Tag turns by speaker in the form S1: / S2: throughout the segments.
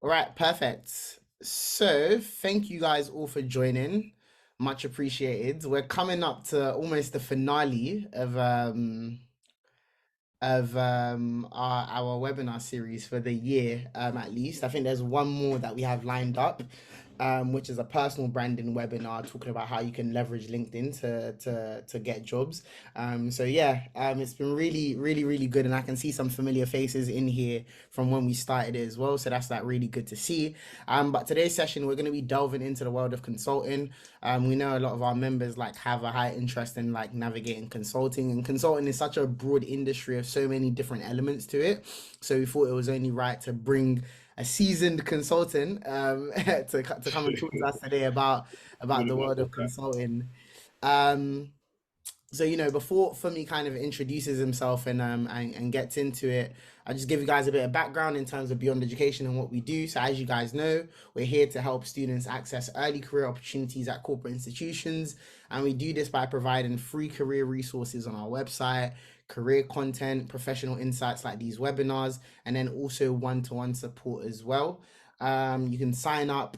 S1: All right, perfect. So, thank you guys all for joining. Much appreciated. We're coming up to almost the finale of our webinar series for the year, at least. I think there's one more that we have lined up, which is a personal branding webinar talking about how you can leverage LinkedIn to get jobs. So yeah, it's been really good, and I can see some familiar faces in here from when we started it as well. So that's like really good to see. But today's session we're going to be delving into the world of consulting. We know a lot of our members like have a high interest in like navigating consulting, and consulting is such a broad industry of so many different elements to it. So we thought it was only right to bring a seasoned consultant to come and talk to us today about the world of consulting. Um, so before Fumi kind of introduces himself and gets into it, I'll just give you guys a bit of background in terms of Beyond Education and what we do. So as you guys know, we're here to help students access early career opportunities at corporate institutions, and we do this by providing free career resources on our website, career content, professional insights like these webinars, and then also one-to-one support as well. You can sign up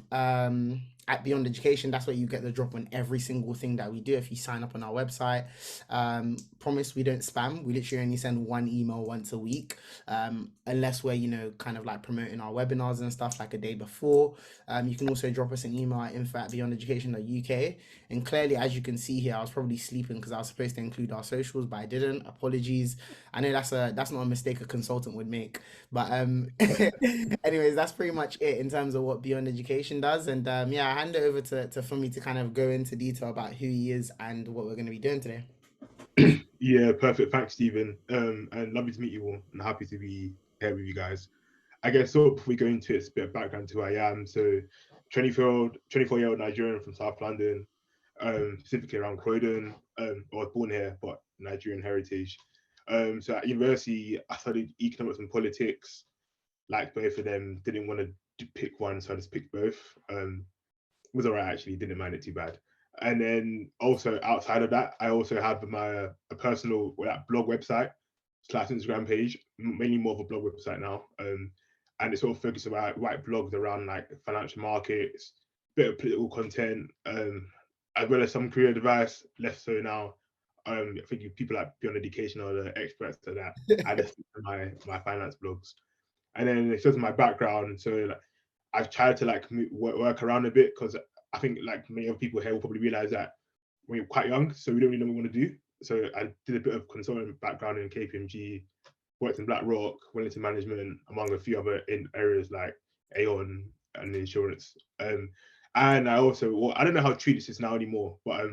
S1: at Beyond Education. That's where you get the drop on every single thing that we do if you sign up on our website. Promise we don't spam. We literally only send one email once a week, unless we're kind of like promoting our webinars and stuff like a day before. You can also drop us an email at info@beyondeducation.uk. And clearly, as you can see here, I was probably sleeping because I was supposed to include our socials, but I didn't. Apologies. I know that's not a mistake a consultant would make, but anyways, that's pretty much it in terms of what Beyond Education does. And yeah, I hand it over to Fumi to kind of go into detail about who he is and what we're going to be doing today.
S2: Yeah, perfect. Thanks, Stephen. And lovely to meet you all, and happy to be here with you guys. I guess so. Before we go into it, it's a bit of background to who I am. So, 24-year-old Nigerian from South London, specifically around Croydon. I was born here, but Nigerian heritage. So at university, I studied economics and politics. Like both of them, didn't want to pick one, so I just picked both. It was alright actually, didn't mind it too bad. And then also outside of that, I also have my a personal blog website slash Instagram page, mainly more of a blog website now. And it's sort of focused about write blogs around like financial markets, bit of political content, as well as some career advice. Less so now. I think people like Beyond Education are the experts to that. I just stick to my finance blogs, and then it's just my background. So like, I've tried to like work around a bit because I think like many other people here will probably realize that when you're quite young, so we don't really know what we want to do. So I did a bit of consulting background in KPMG, worked in BlackRock, went into management, among a few other in areas like Aon and insurance. And I also, well, I don't know how true this is now anymore, but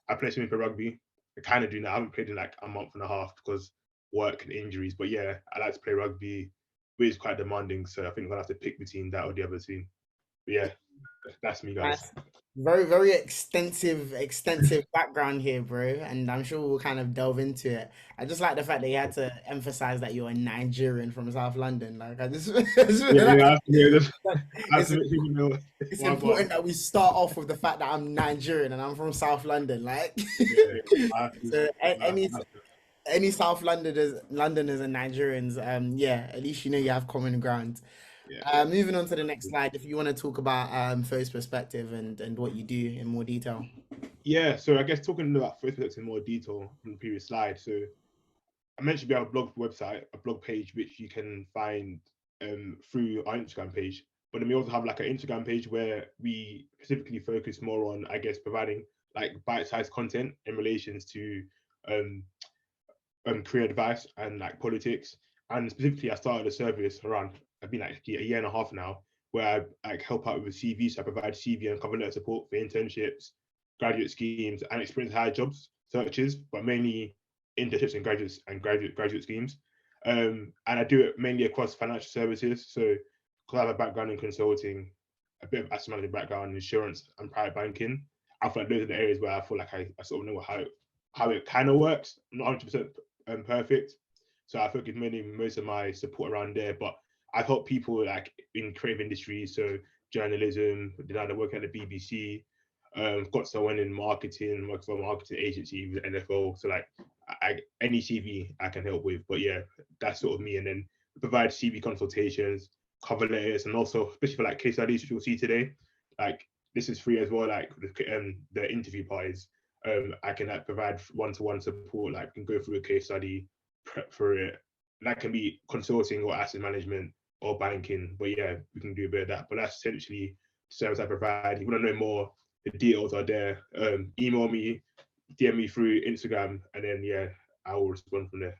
S2: I play swimming for rugby. I kind of do now. I haven't played in like a month and a half because work and injuries. But yeah, I like to play rugby, which is quite demanding. So I think I'm gonna have to pick between that or the other team. But yeah, that's me, guys.
S1: Nice. Very extensive background here, bro. And I'm sure we'll kind of delve into it. I just like the fact that you had to emphasize that you're a Nigerian from South London. Like I just,
S2: Yeah, yeah, yeah. That's
S1: it's
S2: to make people know.
S1: it's
S2: Well, go on.
S1: important that we start off with the fact that I'm Nigerian and I'm from South London. Like,
S2: Yeah, I have to.
S1: so
S2: I have to.
S1: any South Londoners and Nigerians, yeah, at least you have common ground.
S2: Yeah.
S1: Moving on to the next slide, if you want to talk about Fo's perspective and what you do in more detail.
S2: Yeah, so I guess talking about first products in more detail from the previous slide. So I mentioned we have a blog website, a blog page, which you can find through our Instagram page. But then we also have like an Instagram page where we specifically focus more on, I guess, providing like bite-sized content in relations to um, career advice and like politics. And specifically, I started a service around, I've been like a year and a half now, where I like help out with CV. So I provide CV and cover letter support for internships, graduate schemes, and experience hire jobs searches, but mainly internships and graduate schemes. And I do it mainly across financial services. So because I have a background in consulting, a bit of asset management background, insurance, and private banking, I feel like those are the areas where I feel like I sort of know how it kind of works. I'm not 100% perfect, so I focus mainly most of my support around there. But I've helped people like in creative industries, so journalism, did I work at the BBC, got someone in marketing, worked for a marketing agency with NFL. So like any CV I can help with. But yeah, that's sort of me. And then provide CV consultations, cover letters, and also especially for like case studies, which you'll see today. Like this is free as well. Like the interview parties, I can like provide one-to-one support. Like can go through a case study, prep for it. That can be consulting or asset management or banking. But yeah, we can do a bit of that. But that's essentially the service I provide. If you want to know more, the details are there. Email me, DM me through Instagram, and then yeah, I will respond from there.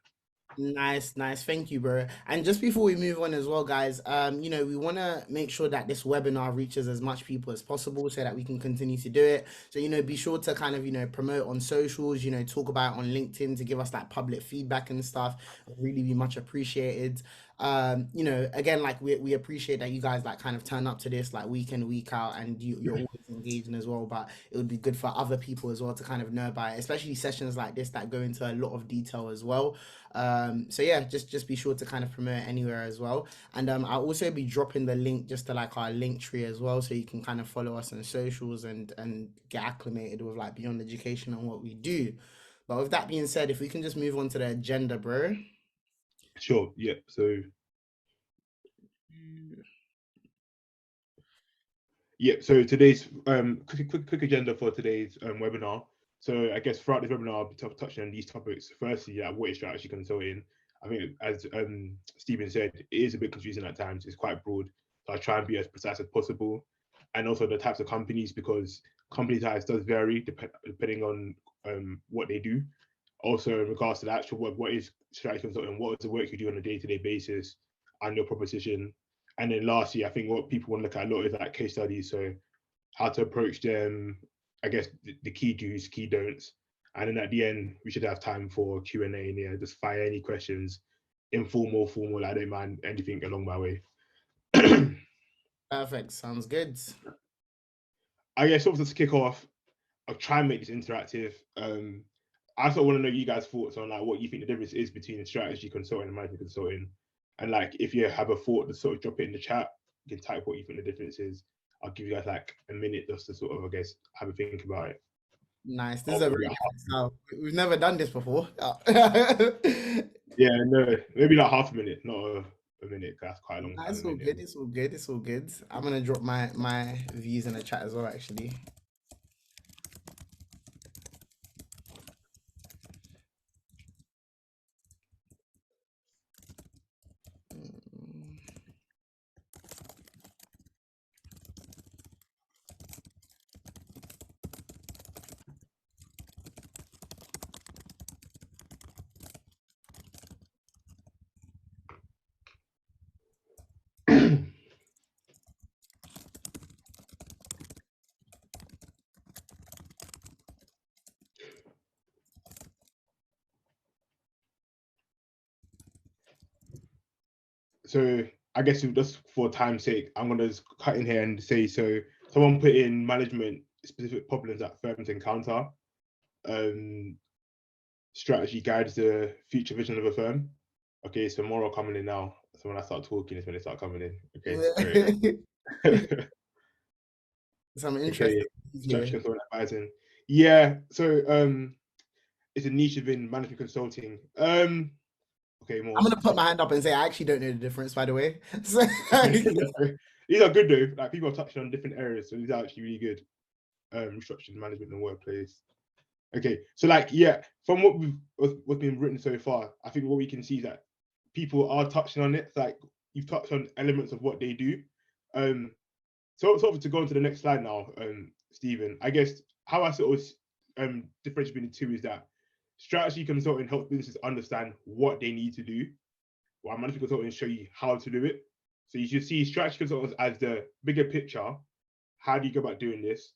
S1: Nice, nice. Thank you, bro. And just before we move on as well, guys, we want to make sure that this webinar reaches as much people as possible so that we can continue to do it. So, be sure to kind of, promote on socials, talk about on LinkedIn to give us that public feedback and stuff. It'd really be much appreciated. Again, like we appreciate that you guys like kind of turn up to this like week in, week out, and you're always engaging as well. But it would be good for other people as well to kind of know about it, especially sessions like this that go into a lot of detail as well. So yeah, just be sure to kind of promote it anywhere as well. And I'll also be dropping the link just to like our link tree as well, so you can kind of follow us on socials and get acclimated with like Beyond Education and what we do. But with that being said, if we can just move on to the agenda, bro.
S2: Sure. Yeah. So yeah. So today's quick agenda for today's webinar. So I guess throughout this webinar, I'll be touching on these topics. Firstly, what is strategy consulting? I think as Stephen said, it is a bit confusing at times. It's quite broad. So I try and be as precise as possible, and also the types of companies, because company types does vary depending on what they do. Also, in regards to the actual work, what is strategy consulting? What is the work you do on a day-to-day basis and your proposition? And then lastly, I think what people want to look at a lot is like case studies. So how to approach them, I guess the key do's, key don'ts. And then at the end, we should have time for Q&A, and yeah, just fire any questions, informal, formal. I don't mind anything along my way.
S1: Perfect. Sounds good.
S2: I guess sort of to kick off, I'll try and make this interactive. I sort of want to know you guys' thoughts on like what you think the difference is between strategy consulting and management consulting. And like if you have a thought, to sort of drop it in the chat. You can type what you think the difference is. I'll give you guys like a minute just to sort of, I guess, have a think about it.
S1: Nice. This
S2: Or
S1: is a
S2: maybe
S1: very
S2: like
S1: different
S2: half a minute.
S1: style. We've never done this before.
S2: Yeah, no, maybe like half a minute, not a minute. 'Cause that's quite a long
S1: Nah,
S2: time,
S1: it's
S2: a
S1: all
S2: minute.
S1: good. It's all good. It's all good. I'm gonna drop my views in the chat as well, actually. Mm.
S2: So I guess just for time's sake, I'm gonna just cut in here and say, so someone put in management specific problems that firms encounter. Um, Strategy guides the future vision of a firm. Okay, so more are coming in now. So when I start talking is when they start coming in. Okay, great.
S1: Some interesting
S2: Okay,
S1: things
S2: strategy
S1: here.
S2: consulting advising. Yeah, so it's a niche within management consulting. Okay,
S1: I'm
S2: more.
S1: gonna put my hand up and say I actually don't know the difference, by the way. So,
S2: These are good though. Like people are touching on different areas, so these are actually really good. Restructuring management in the workplace. Okay, so like yeah, from what's been written so far, I think what we can see is that people are touching on it. Like you've touched on elements of what they do. So sort of to go on to the next slide now, Stephen. I guess how I sort of differentiate between the two is that strategy consulting helps businesses understand what they need to do, while management consulting show you how to do it. So you should see strategy consultants as the bigger picture. How do you go about doing this?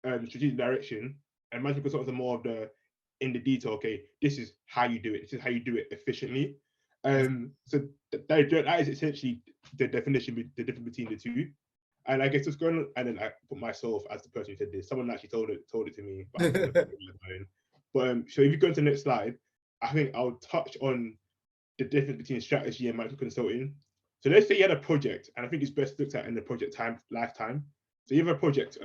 S2: Strategic direction, and management consultants are more of the in the detail. Okay, this is how you do it. This is how you do it efficiently. So that is essentially the definition, the difference between the two. And I guess just going on, and then I put myself as the person who said this. Someone actually told it to me, but I'm not going to put it on my own. But so if you go to the next slide, I think I'll touch on the difference between strategy and management consulting. So let's say you had a project, and I think it's best looked at in the project lifetime. So you have a project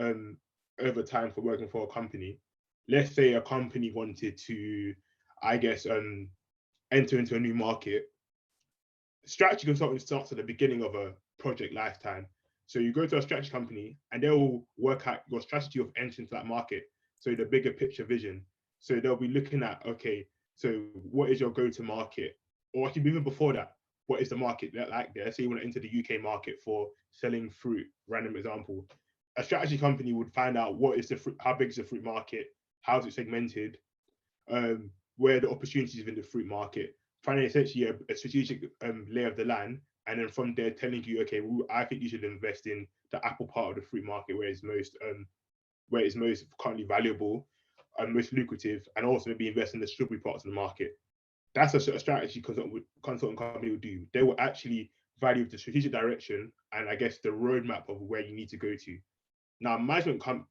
S2: over time for working for a company. Let's say a company wanted to, I guess, enter into a new market. Strategy consulting starts at the beginning of a project lifetime. So you go to a strategy company and they'll work out your strategy of entering into that market. So the bigger picture vision. So they'll be looking at, okay, so what is your go-to market? Or actually even before that, what is the market like there? So you want to enter the UK market for selling fruit, random example. A strategy company would find out what is the fruit, how big is the fruit market, how is it segmented, where are the opportunities within the fruit market, finding essentially a strategic lay of the land, and then from there telling you, okay, well, I think you should invest in the apple part of the fruit market where it's most currently valuable and most lucrative, and also maybe invest in the strawberry parts of the market. That's a strategy consultant company will do. They will actually value the strategic direction and I guess the roadmap of where you need to go to. Now,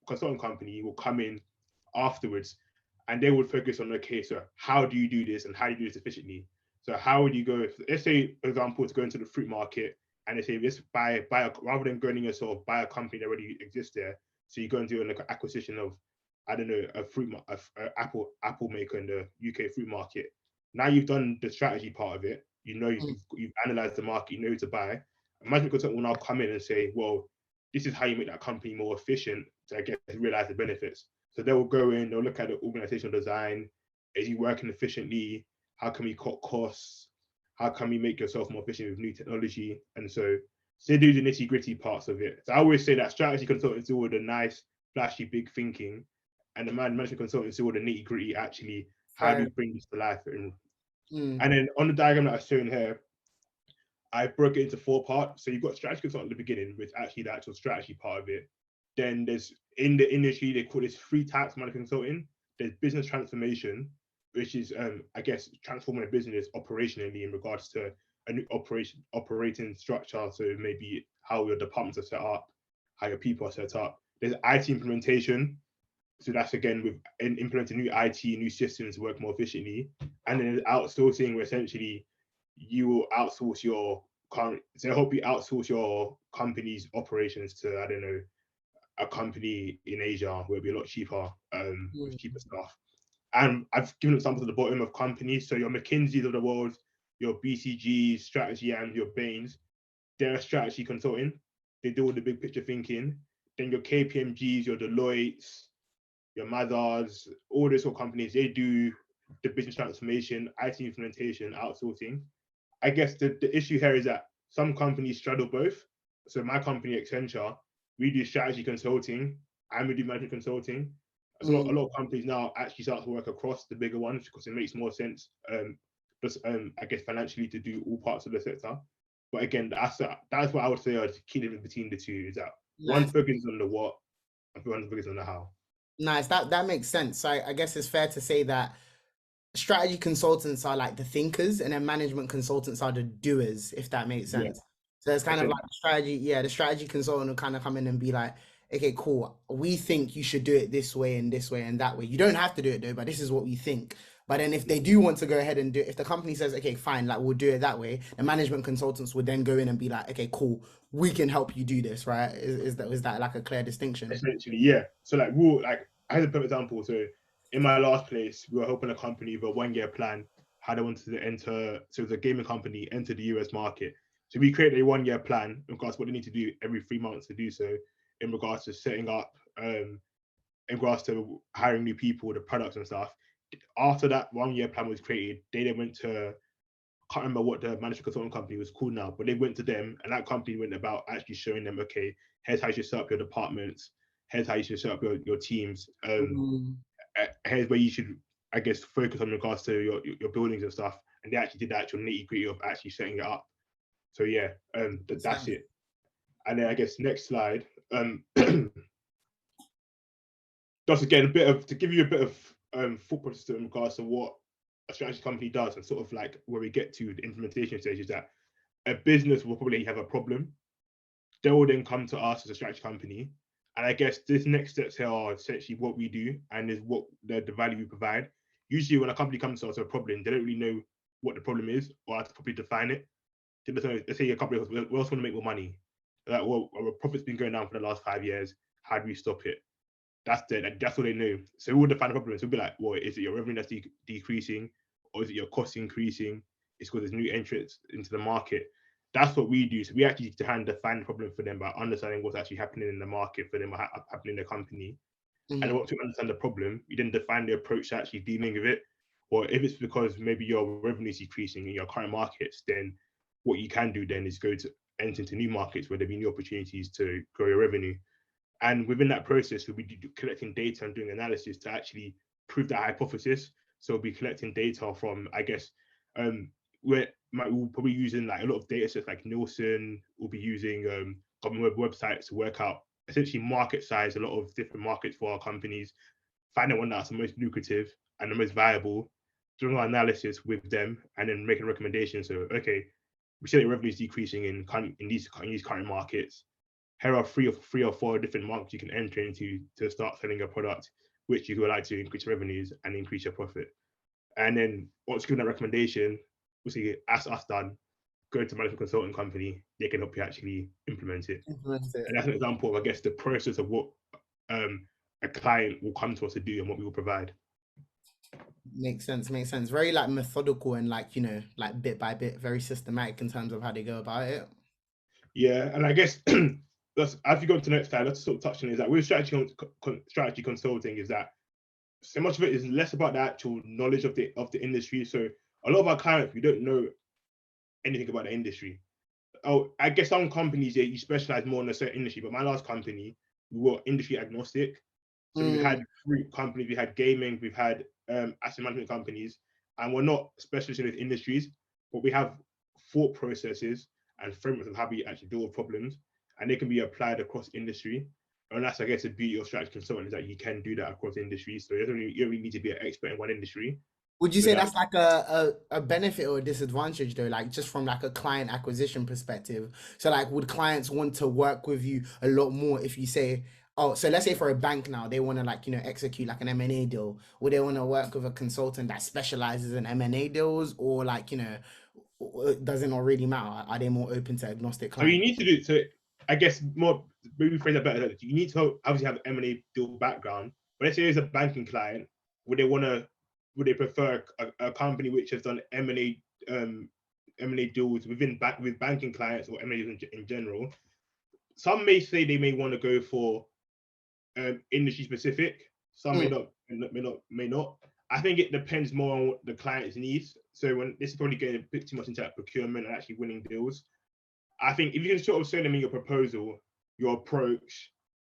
S2: consultant company will come in afterwards and they would focus on, okay, so how do you do this and how do you do this efficiently? So how would you go, let's say, for example, to go into the fruit rather than going in yourself, buy a company that already exists there. So you go and do like an acquisition of, I don't know, a apple maker in the UK fruit market. Now you've done the strategy part of it. You know, you've analyzed the market, you know who to buy. A management consultant will now come in and say, well, this is how you make that company more efficient to, I guess, realize the benefits. So they will go in, they'll look at the organizational design. Is he working efficiently? How can we cut costs? How can we make yourself more efficient with new technology? And so they do the nitty gritty parts of it. So I always say that strategy consultants do all the nice, flashy, big thinking, and the management consultants do all the nitty gritty. Actually, how do you bring this to life? And then on the diagram that I've shown here, I broke it into 4 parts. So you've got strategy consultant at the beginning, which is actually the actual strategy part of it. Then there's in the industry, they call this 3 types of management consulting. There's business transformation, which is I guess transforming a business operationally in regards to a new operating structure. So maybe how your departments are set up, how your people are set up. There's IT implementation. So that's again with implementing new IT, new systems to work more efficiently. And then there's outsourcing, where essentially you will outsource your current, so help you outsource your company's operations to, I don't know, a company in Asia where it'll be a lot cheaper, with cheaper stuff. And I've given examples at the bottom of companies. So your McKinseys of the world, your BCGs, Strategy, and your Bains, they're a strategy consulting. They do all the big picture thinking. Then your KPMGs, your Deloittes, your Mazars, all those sort of companies, they do the business transformation, IT implementation, outsourcing. I guess the issue here is that some companies straddle both. So my company, Accenture, we do strategy consulting and we do management consulting. So a lot of companies now actually start to work across the bigger ones because it makes more sense, I guess financially, to do all parts of the sector. But again, that's what I would say are the key difference between the two, is that one focuses on the what and one focuses on the how.
S1: Nice. That makes sense. So I guess it's fair to say that strategy consultants are like the thinkers and then management consultants are the doers, if that makes sense.
S2: Yeah.
S1: So it's kind of like the strategy consultant will kind of come in and be like, okay, cool, we think you should do it this way and that way. You don't have to do it though, but this is what we think. But then if they do want to go ahead and do it, if the company says, okay, fine, like we'll do it that way, the management consultants would then go in and be like, okay, cool, we can help you do this, right? Is that like a clear distinction?
S2: Essentially, yeah. So like I had a perfect example. So in my last place, we were helping a company with a 1-year plan, how they wanted to enter. So it was a gaming company, enter the US market. So we created a 1-year plan in regards to what they need to do every 3 months to do so, in regards to setting up, in regards to hiring new people, the products and stuff. After that 1-year plan was created, they then went to, I can't remember what the management consulting company was called now, but they went to them and that company went about actually showing them, okay, here's how you should set up your departments, here's how you should set up your teams, here's where you should, I guess, focus on regards to your buildings and stuff. And they actually did the actual nitty gritty of actually setting it up. So yeah, that's it. And then I guess next slide, just again to give you a bit of thought process in regards to what a strategy company does, and sort of like where we get to the implementation stage, is that a business will probably have a problem. They will then come to us as a strategy company. And I guess this next steps here are essentially what we do and is what the value we provide. Usually when a company comes to us with a problem, they don't really know what the problem is or how to properly define it. Let's say a company, we also want to make more money. Like, well, our profit's been going down for the last 5 years. How do we stop it? That's all they know. So we will define the problem. So we'll be like, well, is it your revenue that's decreasing, or is it your cost increasing? It's because there's new entrants into the market. that's what we do. So we actually try and define the problem for them by understanding what's actually happening in the market for them, happening in the company. And once you understand the problem, you then define the approach to actually dealing with it. Or if it's because maybe your revenue is decreasing in your current markets, then what you can do then is go to enter into new markets where there be new opportunities to grow your revenue. And within that process, we'll be collecting data and doing analysis to actually prove that hypothesis. So we'll be collecting data from, I guess, we'll probably using like a lot of data sets like Nielsen. We'll be using government websites to work out essentially market size, a lot of different markets for our companies, find the one that's the most lucrative and the most viable, doing our analysis with them, and then making recommendations. So, okay, we see that revenue is decreasing in these current markets. Here are three or four different markets you can enter into to start selling a product, which you would like to increase revenues and increase your profit. And then once given that recommendation, we'll see, as us done, go to management consulting company, they can help you actually implement it. And that's an example of, I guess, the process of what a client will come to us to do and what we will provide.
S1: Makes sense. Makes sense. Very like methodical and like, you know, like bit by bit, very systematic in terms of how they go about it.
S2: Yeah, and I guess as we go to the next slide, let's sort of touch on is that with strategy consulting is that so much of it is less about the actual knowledge of the industry. So a lot of our clients, we don't know anything about the industry. Oh, I guess some companies, yeah, you specialize more in a certain industry, but my last company, we were industry agnostic. So we've had 3 companies, we had gaming, we've had asset management companies, and we're not specialists in those industries, but we have thought processes and frameworks of how we actually deal with problems, and they can be applied across industry. And that's, I guess, the beauty of strategy consulting is that you can do that across industries. So you don't really need to be an expert in one industry.
S1: Would you
S2: So
S1: say
S2: that
S1: that's like a benefit or a disadvantage though, like just from like a client acquisition perspective? So like would clients want to work with you a lot more if you say, oh, so let's say for a bank now, they want to like, you know, execute like an M&A deal. Would they want to work with a consultant that specializes in M&A deals, or like, you know, does it not really matter? Are they more open to agnostic
S2: So you
S1: clients?
S2: need to do so. I guess more maybe phrase that better. You need to obviously have an M&A deal background. But let's say there's a banking client, would they prefer a company which has done M&A deals with banking clients or M&A in general? Some may say they may want to go for industry specific. Some may not. I think it depends more on what the client's needs. So when this is probably getting a bit too much into that procurement and actually winning deals. I think if you can sort of show them in your proposal, your approach,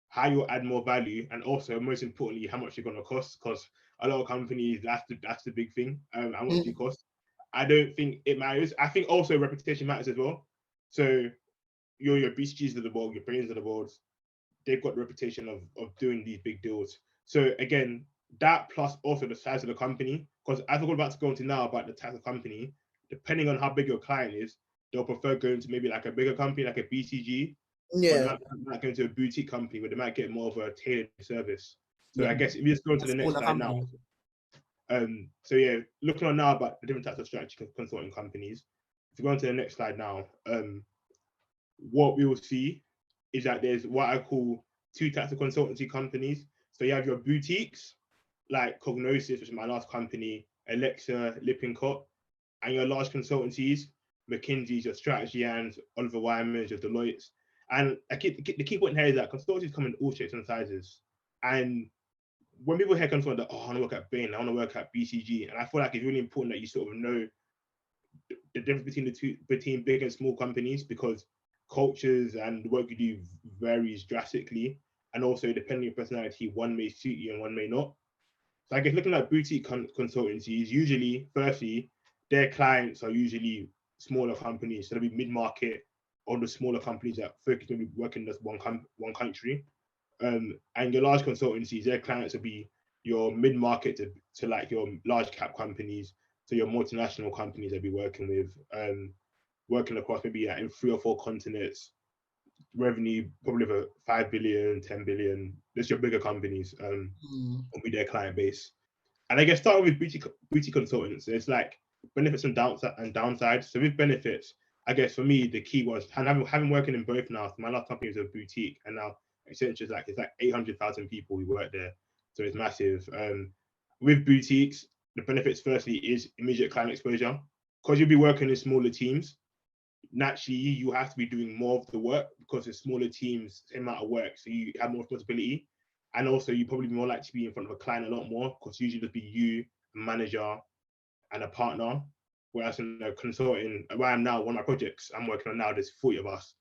S2: how you'll add more value, and also most importantly, how much you're going to cost, because a lot of companies that's the big thing. How much you cost. I don't think it matters. I think also reputation matters as well. So your BCGs of the world, your brains of the world, they've got the reputation of doing these big deals. So again, that plus also the size of the company, because as we're about to go into now about the type of company, depending on how big your client is, they'll prefer going to maybe like a bigger company, like a BCG, or they might go to a boutique company where they might get more of a tailored service. So I guess if you just go to the next slide now. So yeah, looking on now about the different types of strategy consulting companies. If you go on to the next slide now, what we will see is that there's what I call 2 types of consultancy companies. So you have your boutiques, like Cognosis, which is my last company, Alexa, Lippincott, and your large consultancies, McKinsey's, your Strategy and Oliver Wyman's, your Deloitte's. And the key point here is that consultancies come in all shapes and sizes. And when people hear consultant, oh, I want to work at Bain, I want to work at BCG, and I feel like it's really important that you sort of know the difference between big and small companies, because cultures and the work you do varies drastically, and also depending on your personality, one may suit you and one may not. So I guess looking at boutique consultancies, usually, firstly, their clients are usually smaller companies, so they'll be mid-market or the smaller companies that focus on working in just one country. And your large consultancies, their clients will be your mid-market to like your large cap companies, so your multinational companies they'll be working with, working across maybe in 3 or 4 continents, revenue probably over 5 billion, 10 billion. That's your bigger companies will be their client base. And I guess starting with boutique consultants, it's like benefits and downsides. So with benefits, I guess for me the key was having working in both now. My last company was a boutique, and now Accenture is it's like 800,000 people who work there, so it's massive. With boutiques, the benefits firstly is immediate client exposure, because you'll be working in smaller teams. naturally you have to be doing more of the work because it's smaller teams, same amount of work, so you have more responsibility. And also you probably be more likely to be in front of a client a lot more because usually it'll be you, a manager, and a partner. Whereas in the consulting, where I am now, one of my projects I'm working on now, there's 40 of us,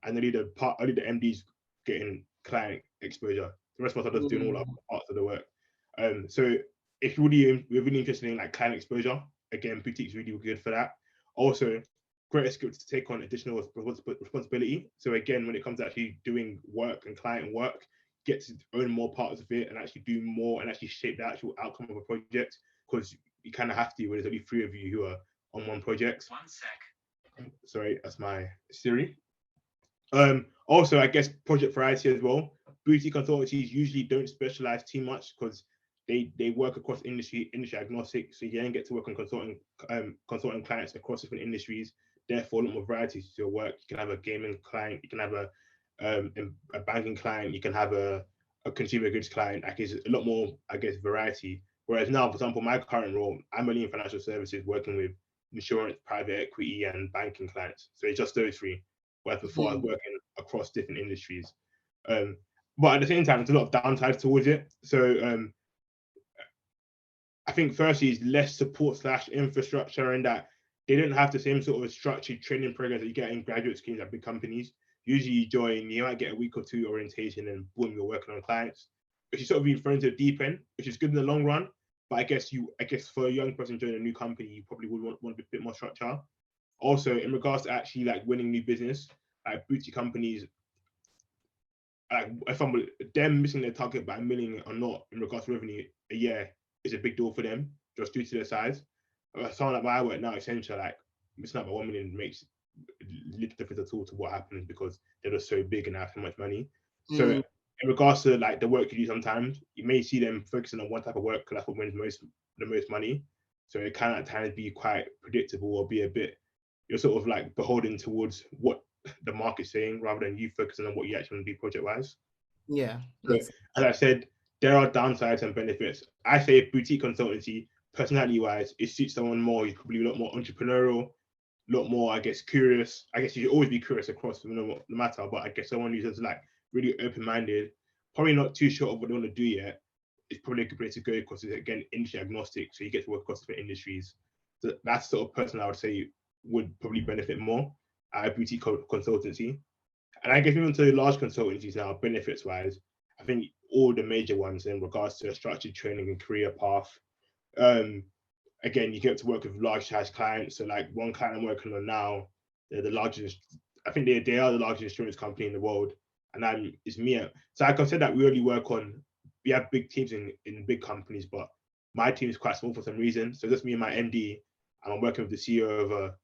S2: and only the MD's getting client exposure. The rest of us are just doing all our parts of the work. So if we're really interested in like client exposure, again, boutique's really good for that. Also, greater skills to take on additional responsibility. So again, when it comes to actually doing work and client work, get to own more parts of it and actually do more and actually shape the actual outcome of a project, because you kind of have to when there's only 3 of you who are on one project. One sec. Sorry, that's my Siri. Also, I guess project variety as well. Boutique consultancies usually don't specialize too much because they work across industry agnostic, so you don't get to work on consulting clients across different industries. Therefore, a lot more variety to your work. You can have a gaming client, you can have a banking client, you can have a consumer goods client. Like, it's a lot more, I guess, variety. Whereas now, for example, my current role, I'm only in financial services, working with insurance, private equity, and banking clients. So it's just those 3. Whereas before I was working across different industries. But at the same time, there's a lot of downsides towards it. So I think firstly is less support / infrastructure, in that they don't have the same sort of structured training programs that you get in graduate schemes at big companies. Usually you join, you might get a week or 2 orientation and boom, you're working on clients. But you're sort of being thrown to the deep end, which is good in the long run. But I guess for a young person joining a new company, you probably would want a bit more structure. Also, in regards to actually like winning new business, like boutique companies, like if them missing their target by $1 million or not in regards to revenue a year is a big deal for them, just due to their size. Someone like where I work now, Accenture, like missing out by 1 million makes little difference at all to what happens because they're just so big and have so much money. So in regards to like the work you do, sometimes you may see them focusing on one type of work because that's what wins the most money. So it can at times be quite predictable or be a bit, you're sort of like beholden towards what the market's saying rather than you focusing on what you actually want to do project wise.
S1: Yeah.
S2: So, as I said, there are downsides and benefits. I say boutique consultancy, personality wise, it suits someone more. You're probably a lot more entrepreneurial, a lot more, I guess, curious. I guess you should always be curious across no matter, but I guess someone who's just like really open minded, probably not too sure of what they want to do yet, it's probably a good place to go because it's, again, industry agnostic. So you get to work across different industries. So that's the sort of person I would say would probably benefit more at a boutique consultancy. And I guess even to large consultancies now, benefits wise, I think all the major ones in regards to structured training and career path. Again, you get to work with large size clients. So like one client I'm working on now, they're the largest, I think they are the largest insurance company in the world. And it's me. So like I said, that we have big teams in big companies, but my team is quite small for some reason. So just me and my MD, and I'm working with the CEO of a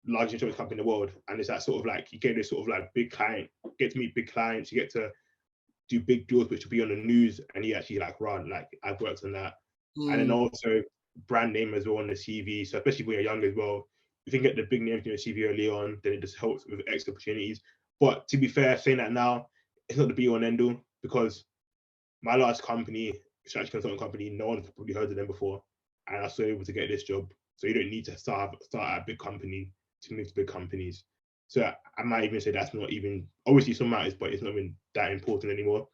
S2: large insurance company in the world. And it's that sort of like, you get this sort of like big client, get to meet big clients, you get to do big deals which will be on the news, and you actually like run, like I've worked on that. And then also brand name as well on the CV. So especially when you're young as well, if you can get the big names in your CV early on, then it just helps with extra opportunities. But to be fair, saying that now, it's not the be all and end all, because my last company, strategy consulting company, no one's probably heard of them before, and I was still able to get this job. So you don't need to start at a big company to move to big companies. So I might even say that's not even, obviously some matters, but it's not even that important anymore.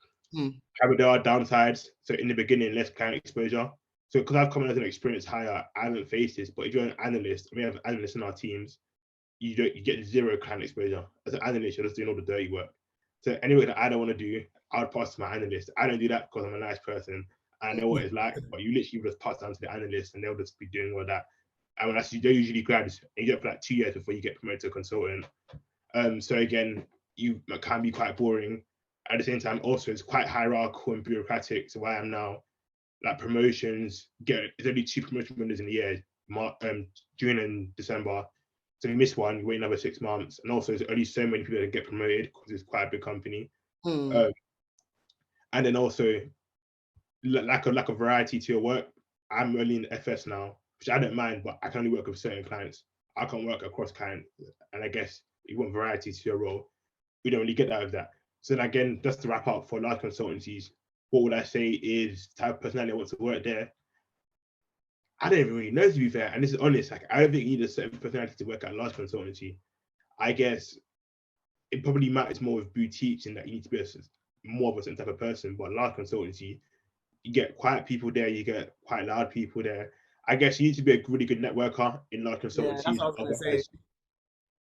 S2: However, there are downsides. So in the beginning, less client exposure. So because I've come in as an experienced hire, I haven't faced this. But if you're an analyst, we have analysts in our teams, you get 0 client exposure. As an analyst, you're just doing all the dirty work. So anyway that I don't want to do, I would pass to my analyst. I don't do that because I'm a nice person. I know what it's like, but you literally just pass down to the analyst and they'll just be doing all that. And when they're usually grads, and you get for like 2 years before you get promoted to a consultant. So again, you can be quite boring. At the same time, also it's quite hierarchical and bureaucratic. So where I am now, like promotions, it's only 2 promotion windows in the year, June and December. So if you miss one, you wait another 6 months. And also there's only so many people that get promoted because it's quite a big company. And then also lack of variety to your work. I'm only in FS now, which I don't mind, but I can only work with certain clients. I can't work across clients. And I guess if you want variety to your role, we don't really get that with that. So then again, just to wrap up, for large consultancies, what would I say is the type of personality I want to work there? I don't even really know, to be fair. And this is honest. Like, I don't think you need a certain personality to work at a large consultancy. I guess it probably matters more with boutiques in that you need to be more of a certain type of person. But large consultancy, you get quiet people there, you get quite loud people there. I guess you need to be a really good networker in large
S1: Yeah, that's
S2: consultancies.
S1: what I was gonna say.
S2: Otherwise,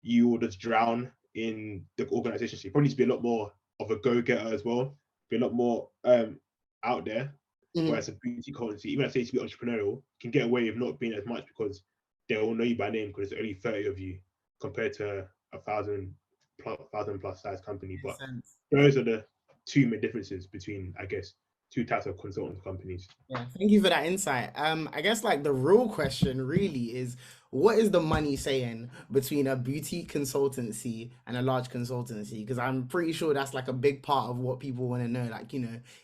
S2: you will just drown in the organization. So you probably need to be a lot more of a go-getter as well, be a lot more out there.
S1: Mhm.
S2: Whereas a boutique consultancy, even if I say to be entrepreneurial, can get away with not being as much because they all know you by name because there's only 30 of you compared to a thousand plus size company.
S1: Makes
S2: But
S1: sense.
S2: those are the two main differences between, I guess, two types of consultant companies.
S1: Yeah, thank you for that insight. I guess like the real question really is, what is the money saying between a boutique consultancy and a large consultancy? Because I'm pretty sure that's like a big part of what people want to know. Like,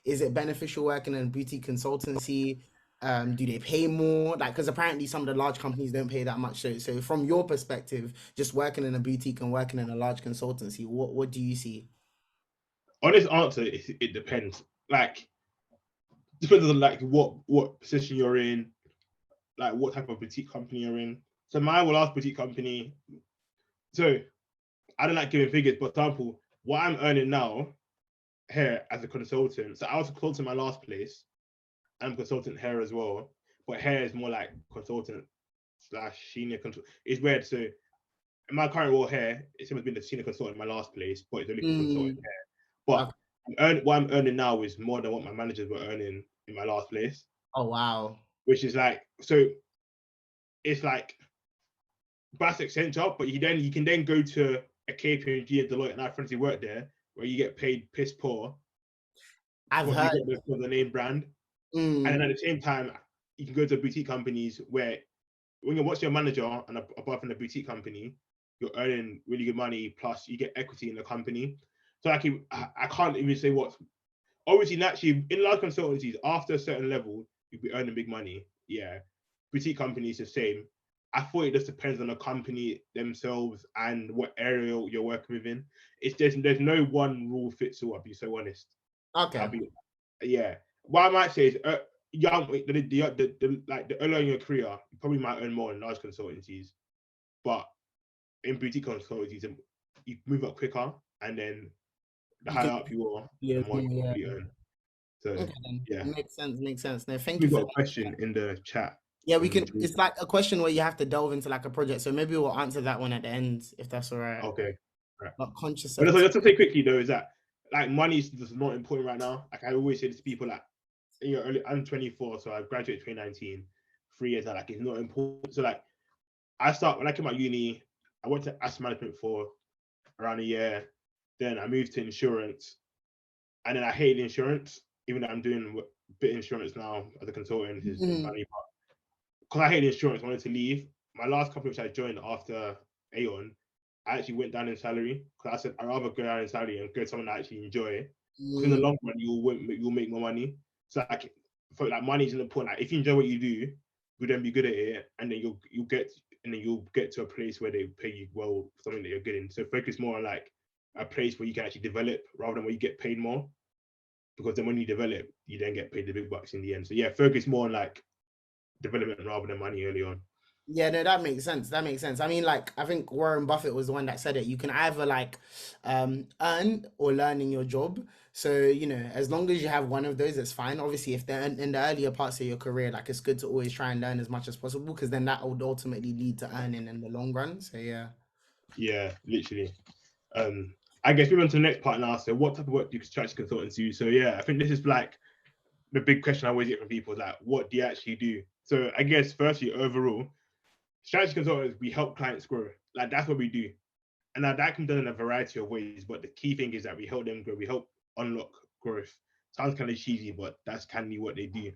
S1: is it beneficial working in a boutique consultancy? Do they pay more? Like, because apparently some of the large companies don't pay that much. So from your perspective, just working in a boutique and working in a large consultancy, what do you see?
S2: Honest answer, it depends. Like, depends on like what position you're in, like what type of boutique company you're in. So my last boutique company, so I don't like giving figures, but for example, what I'm earning now here as a consultant. So I was a consultant in my last place. I'm a consultant here as well, but here is more like consultant slash senior consultant. It's weird. So in my current role here, it's been the senior consultant in my last place, but it's only for consultant
S1: Mm,
S2: here. But
S1: okay.
S2: what I'm earning now is more than what my managers were earning in my last place,
S1: Oh, wow.
S2: which is like, so it's like that's Accenture, but you can then go to a KPMG and Deloitte, and I have friends who work there, where you get paid piss poor,
S1: I've
S2: but you
S1: heard.
S2: get the name brand, and then
S1: Mm,
S2: at the same time, you can go to boutique companies where when you're watching your manager and above in a boutique company, you're earning really good money, plus you get equity in the company. So like, I can't even say what. Obviously, naturally, in large consultancies, after a certain level, you'll be earning big money. Yeah, boutique companies the same. I thought it just depends on the company themselves and what area you're working within. It's there's no one rule fits all. I'll be so honest. I'll
S1: okay.
S2: be yeah. What I might say is, young like the earlier in your career, you probably might earn more in large consultancies, but in boutique consultancies, you move up quicker, and then the
S1: You can,
S2: higher up you are,
S1: yeah,
S2: the more you
S1: yeah.
S2: probably earn. So
S1: Okay, then.
S2: yeah,
S1: Makes sense, makes sense. No, thank
S2: we
S1: you for
S2: got a
S1: that.
S2: question in the chat.
S1: Yeah, we
S2: Which
S1: can. It's like a question where you have to delve into like a project. So maybe we'll answer that one at the end, if that's all right.
S2: okay, right.
S1: Not conscious
S2: But
S1: of
S2: just to say quickly though, is that like money is just not important right now. Like I always say to people, like I'm 24, so I graduated 2019. 3 years now, like it's not important. So like when I came out uni, I went to asset management for around a year. Then I moved to insurance, and then I hated insurance, even though I'm doing a bit of insurance now as a consultant. Is
S1: mm,
S2: funny, but because I hated insurance, I wanted to leave. My last company, which I joined after Aon, I actually went down in salary because I said I'd rather go down in salary and go to someone I actually enjoy. Because in the
S1: mm,
S2: long run, you'll make more money. So like, for like money isn't important. Like if you enjoy what you do, you'll then be good at it, and then you'll get to a place where they pay you well for something that you're good in. So focus more on like a place where you can actually develop rather than where you get paid more. Because then when you develop, you then get paid the big bucks in the end. So yeah, focus more on like development rather than money early on.
S1: yeah, no, that makes sense. That makes sense. I mean, like, I think Warren Buffett was the one that said it. You can either like earn or learn in your job. So, as long as you have one of those, it's fine. Obviously, if they're in the earlier parts of your career, like it's good to always try and learn as much as possible because then that would ultimately lead to earning in the long run. So yeah.
S2: Yeah, literally. Um, I guess moving on to the next part now. So, what type of work do strategy consultants do? So, yeah, I think this is like the big question I always get from people is like, what do you actually do? So, I guess firstly, overall, strategy consultants, we help clients grow. Like that's what we do, and now that can be done in a variety of ways. But the key thing is that we help them grow. We help unlock growth. Sounds kind of cheesy, but that's kind of what they do.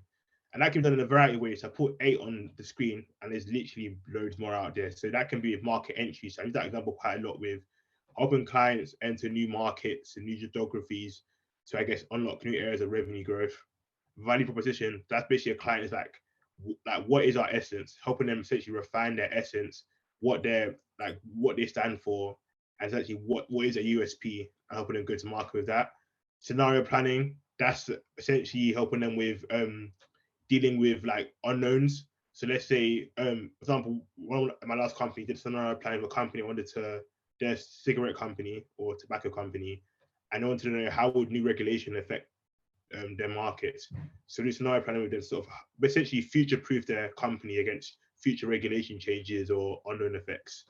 S2: And that can be done in a variety of ways. So I put 8 on the screen, and there's literally loads more out there. So that can be with market entry. So I use that example quite a lot with helping clients enter new markets and new geographies. So I guess unlock new areas of revenue growth. Value proposition. That's basically a client is like what is our essence? Helping them essentially refine their essence, what they stand for, and essentially what is a USP, and helping them go to market with that. Scenario planning. That's essentially helping them with dealing with like unknowns. So let's say, for example, one of my last company did scenario planning with a company wanted to their cigarette company or tobacco company, and they want to know how would new regulation affect their markets. So this scenario planning would then sort of essentially future-proof their company against future regulation changes or unknown effects.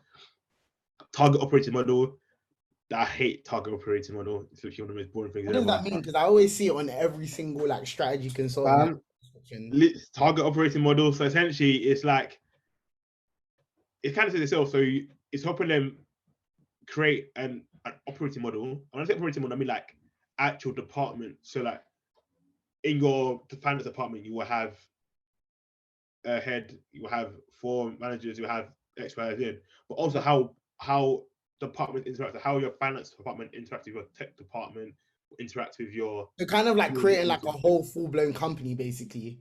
S2: Target operating model. I hate target operating model. It's literally one of the most boring things
S1: What does
S2: ever.
S1: that mean? Because I always see it on every single like strategy consulting description.
S2: Target operating model. So essentially, it's like it kind of says itself. So it's helping them create an operating model. When I say operating model, I mean like actual department. So like in your finance department, you will have a head, you will have 4 managers, you have X, Y, Z, but also how department interacts, how your finance department interacts with your tech department, interacts with your
S1: So kind of like creating like a whole full-blown company, basically.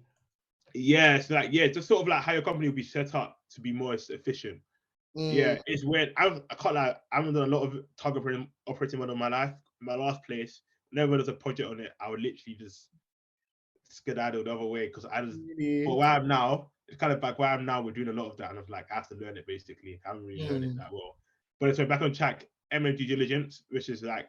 S2: yeah, so like yeah, just sort of like how your company will be set up to be more efficient. Yeah, it's weird. I can't lie, I haven't done a lot of target operating model in my life. My last place, whenever there's a project on it, I would literally just skedaddle the other way because I just but where I'm now, it's kind of like where I'm now, we're doing a lot of that, and I'm like, I have to learn it basically. I haven't really learned it that well. But so back on track, M&A due diligence, which is like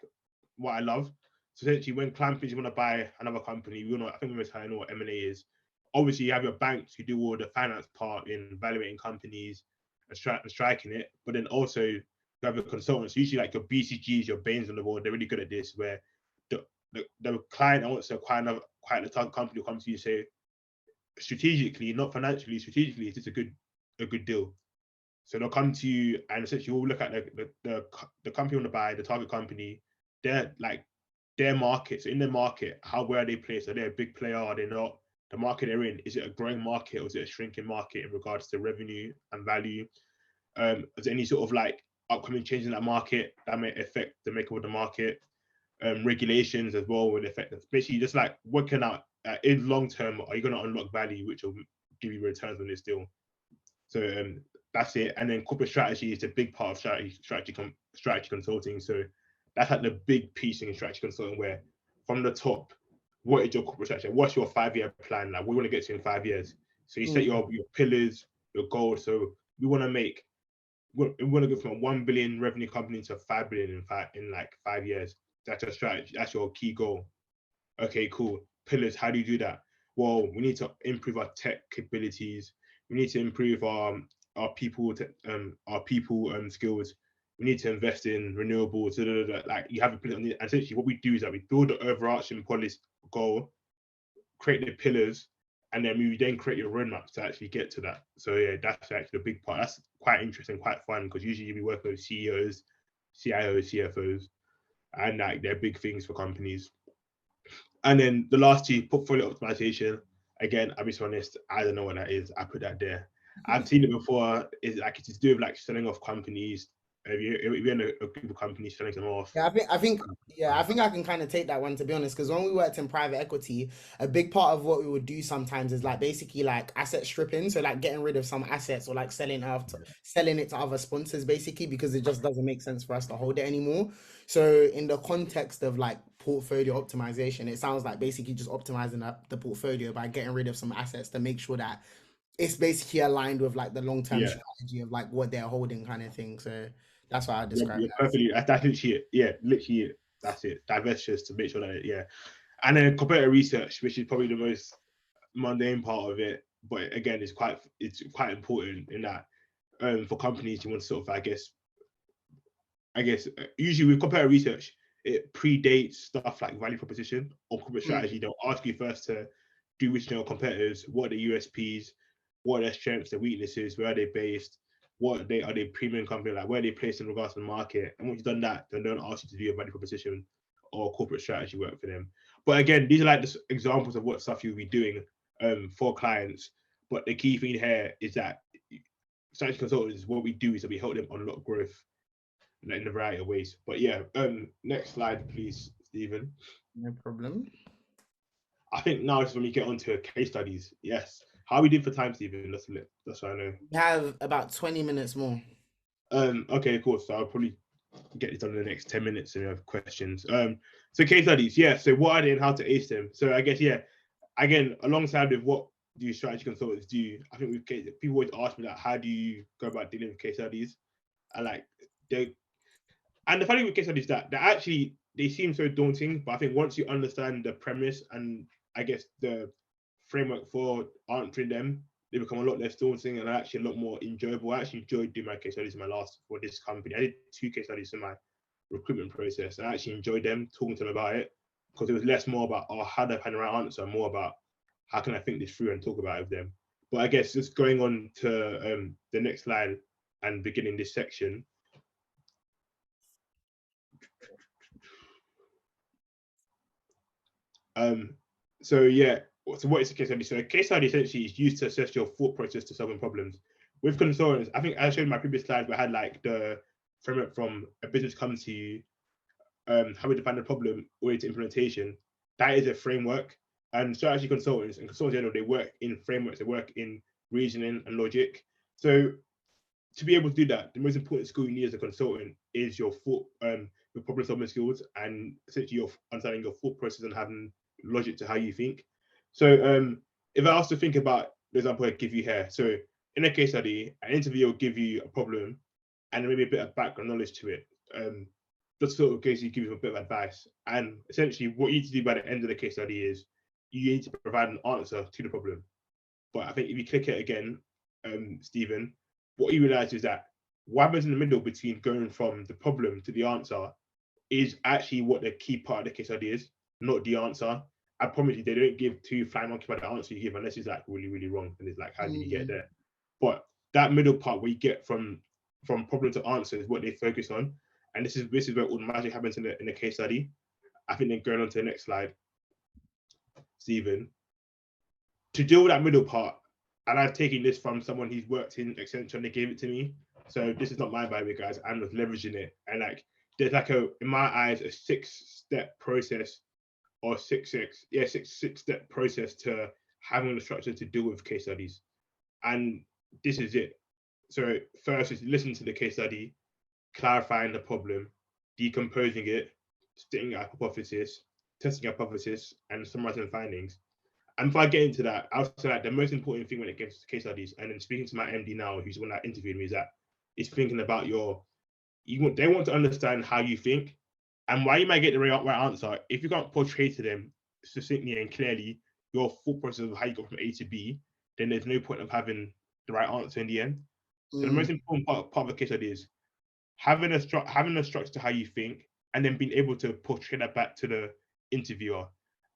S2: what I love. So essentially, when companies want to buy another company, we all know, I think we must know what M&A is. Obviously, you have your banks who do all the finance part in evaluating companies and striking it, but then also you have your consultants, usually like your BCGs, your Bains on the world. They're really good at this, where the client wants to acquire the target company will come to you and say, strategically, not financially, strategically, is this a good deal? So they'll come to you and essentially we'll look at the company on the buy, the target company, their market. So in their market, where are they placed? Are they a big player? Are they not? The market they're in, is it a growing market or is it a shrinking market in regards to revenue and value? Is there any sort of like upcoming change in that market that may affect the makeup of the market? Regulations as well would affect us. Basically, just like working out in long term, are you going to unlock value, which will give you returns on this deal? So that's it. And then corporate strategy is a big part of strategy consulting. So that's like the big piece in strategy consulting, where from the top, what is your corporate strategy? What's your 5-year plan? Like, we want to get to in 5 years. So you set your pillars, your goals. So we want to go from a 1 billion revenue company to 5 billion in like 5 years. That's your strategy. That's your key goal. Okay, cool. Pillars. How do you do that? Well, we need to improve our tech capabilities. We need to improve our people skills. We need to invest in renewables. Like you have a pillar. And essentially, what we do is that we build the overarching policy goal, create the pillars, and then we then create your roadmap to actually get to that. So yeah, that's actually a big part. That's quite interesting, quite fun, because usually you'll be working with CEOs, CIOs, CFOs, and like they're big things for companies. And then the last 2, portfolio optimization. Again, I'll be honest, I don't know what that is. I put that there. I've seen it before. It's like it's to do with like selling off companies. If you're in a group of companies, selling them off.
S1: Yeah, I think I can kind of take that one, to be honest, because when we worked in private equity, a big part of what we would do sometimes is like basically like asset stripping, so like getting rid of some assets or like selling it to other sponsors, basically, because it just doesn't make sense for us to hold it anymore. So in the context of like portfolio optimization, it sounds like basically just optimizing the portfolio by getting rid of some assets to make sure that it's basically aligned with like the long-term strategy of like what they're holding, kind of thing. So that's why I describe
S2: You're
S1: it as.
S2: perfectly. That's literally it. Yeah, literally it. That's it. Divestitures to make sure that and then comparative research, which is probably the most mundane part of it, but again, it's quite important in that for companies you want to sort of usually with comparative research, it predates stuff like value proposition or corporate strategy. They'll ask you first to do research on your competitors. What are the USPs? What are their strengths, their weaknesses? Where are they based? Are they premium company? Like where are they placed in regards to the market? And once you've done that, then don't ask you to do a value proposition or corporate strategy work for them. But again, these are like the examples of what stuff you'll be doing for clients. But the key thing here is that strategy consultants, what we do is that we help them unlock growth in a variety of ways. But yeah, next slide, please, Stephen.
S1: No problem.
S2: I think now is when we get onto case studies. Yes. How we did for time, Stephen? That's what I know.
S1: We have about 20 minutes more.
S2: Okay, cool. So I'll probably get this done in the next 10 minutes and we have questions. So case studies, yeah. So what are they and how to ace them? So I guess, yeah, again, alongside with what do strategy consultants do, I think people always ask me, like, how do you go about dealing with case studies? And like And the funny with case studies is that they seem so daunting, but I think once you understand the premise and I guess the framework for answering them, they become a lot less daunting and actually a lot more enjoyable. I actually enjoyed doing my case studies for this company. I did 2 case studies in my recruitment process. I actually enjoyed them, talking to them about it, because it was less more about how do I find the right answer, more about how can I think this through and talk about it with them. But I guess just going on to the next slide and beginning this section. So yeah, so what is a case study? So a case study essentially is used to assess your thought process to solving problems. With consultants, I think I showed in my previous slide where I had like the framework from a business comes to you, how we define the problem, all the way to implementation. That is a framework. And strategy consultants and consultants, they work in frameworks, they work in reasoning and logic. So to be able to do that, the most important skill you need as a consultant is your problem solving skills and essentially your understanding your thought process and having logic to how you think. So if I was to think about the example I give you here, so in a case study, an interviewer will give you a problem and maybe a bit of background knowledge to it. Just sort of case you give you a bit of advice. And essentially what you need to do by the end of the case study is you need to provide an answer to the problem. But I think if you click it again, Stephen, what you realize is that what happens in the middle between going from the problem to the answer is actually what the key part of the case study is, not the answer. I promise you, they don't give 2 flying monkeys about the answer you give unless it's like really, really wrong. And it's like, how did you get there? But that middle part where you get from problem to answer is what they focus on. And this is where all the magic happens in the case study. I think then going on to the next slide, Stephen, to deal with that middle part, and I've taken this from someone who's worked in Accenture and they gave it to me. So this is not my by the way, guys. I'm just leveraging it. And like there's like in my eyes, a 6-step process or six-step process to having the structure to deal with case studies. And this is it. So first is listen to the case study, clarifying the problem, decomposing it, stating a hypothesis, testing a hypothesis, and summarizing findings. And before I get into that, I'll say that the most important thing when it comes to case studies, and then speaking to my MD now, who's the one that interviewed me, is thinking about they want to understand how you think and why you might get the right answer. If you can't portray to them succinctly and clearly your thought process of how you got from A to B, then there's no point of having the right answer in the end. So the most important part of a case study is having a structure to how you think, and then being able to portray that back to the interviewer.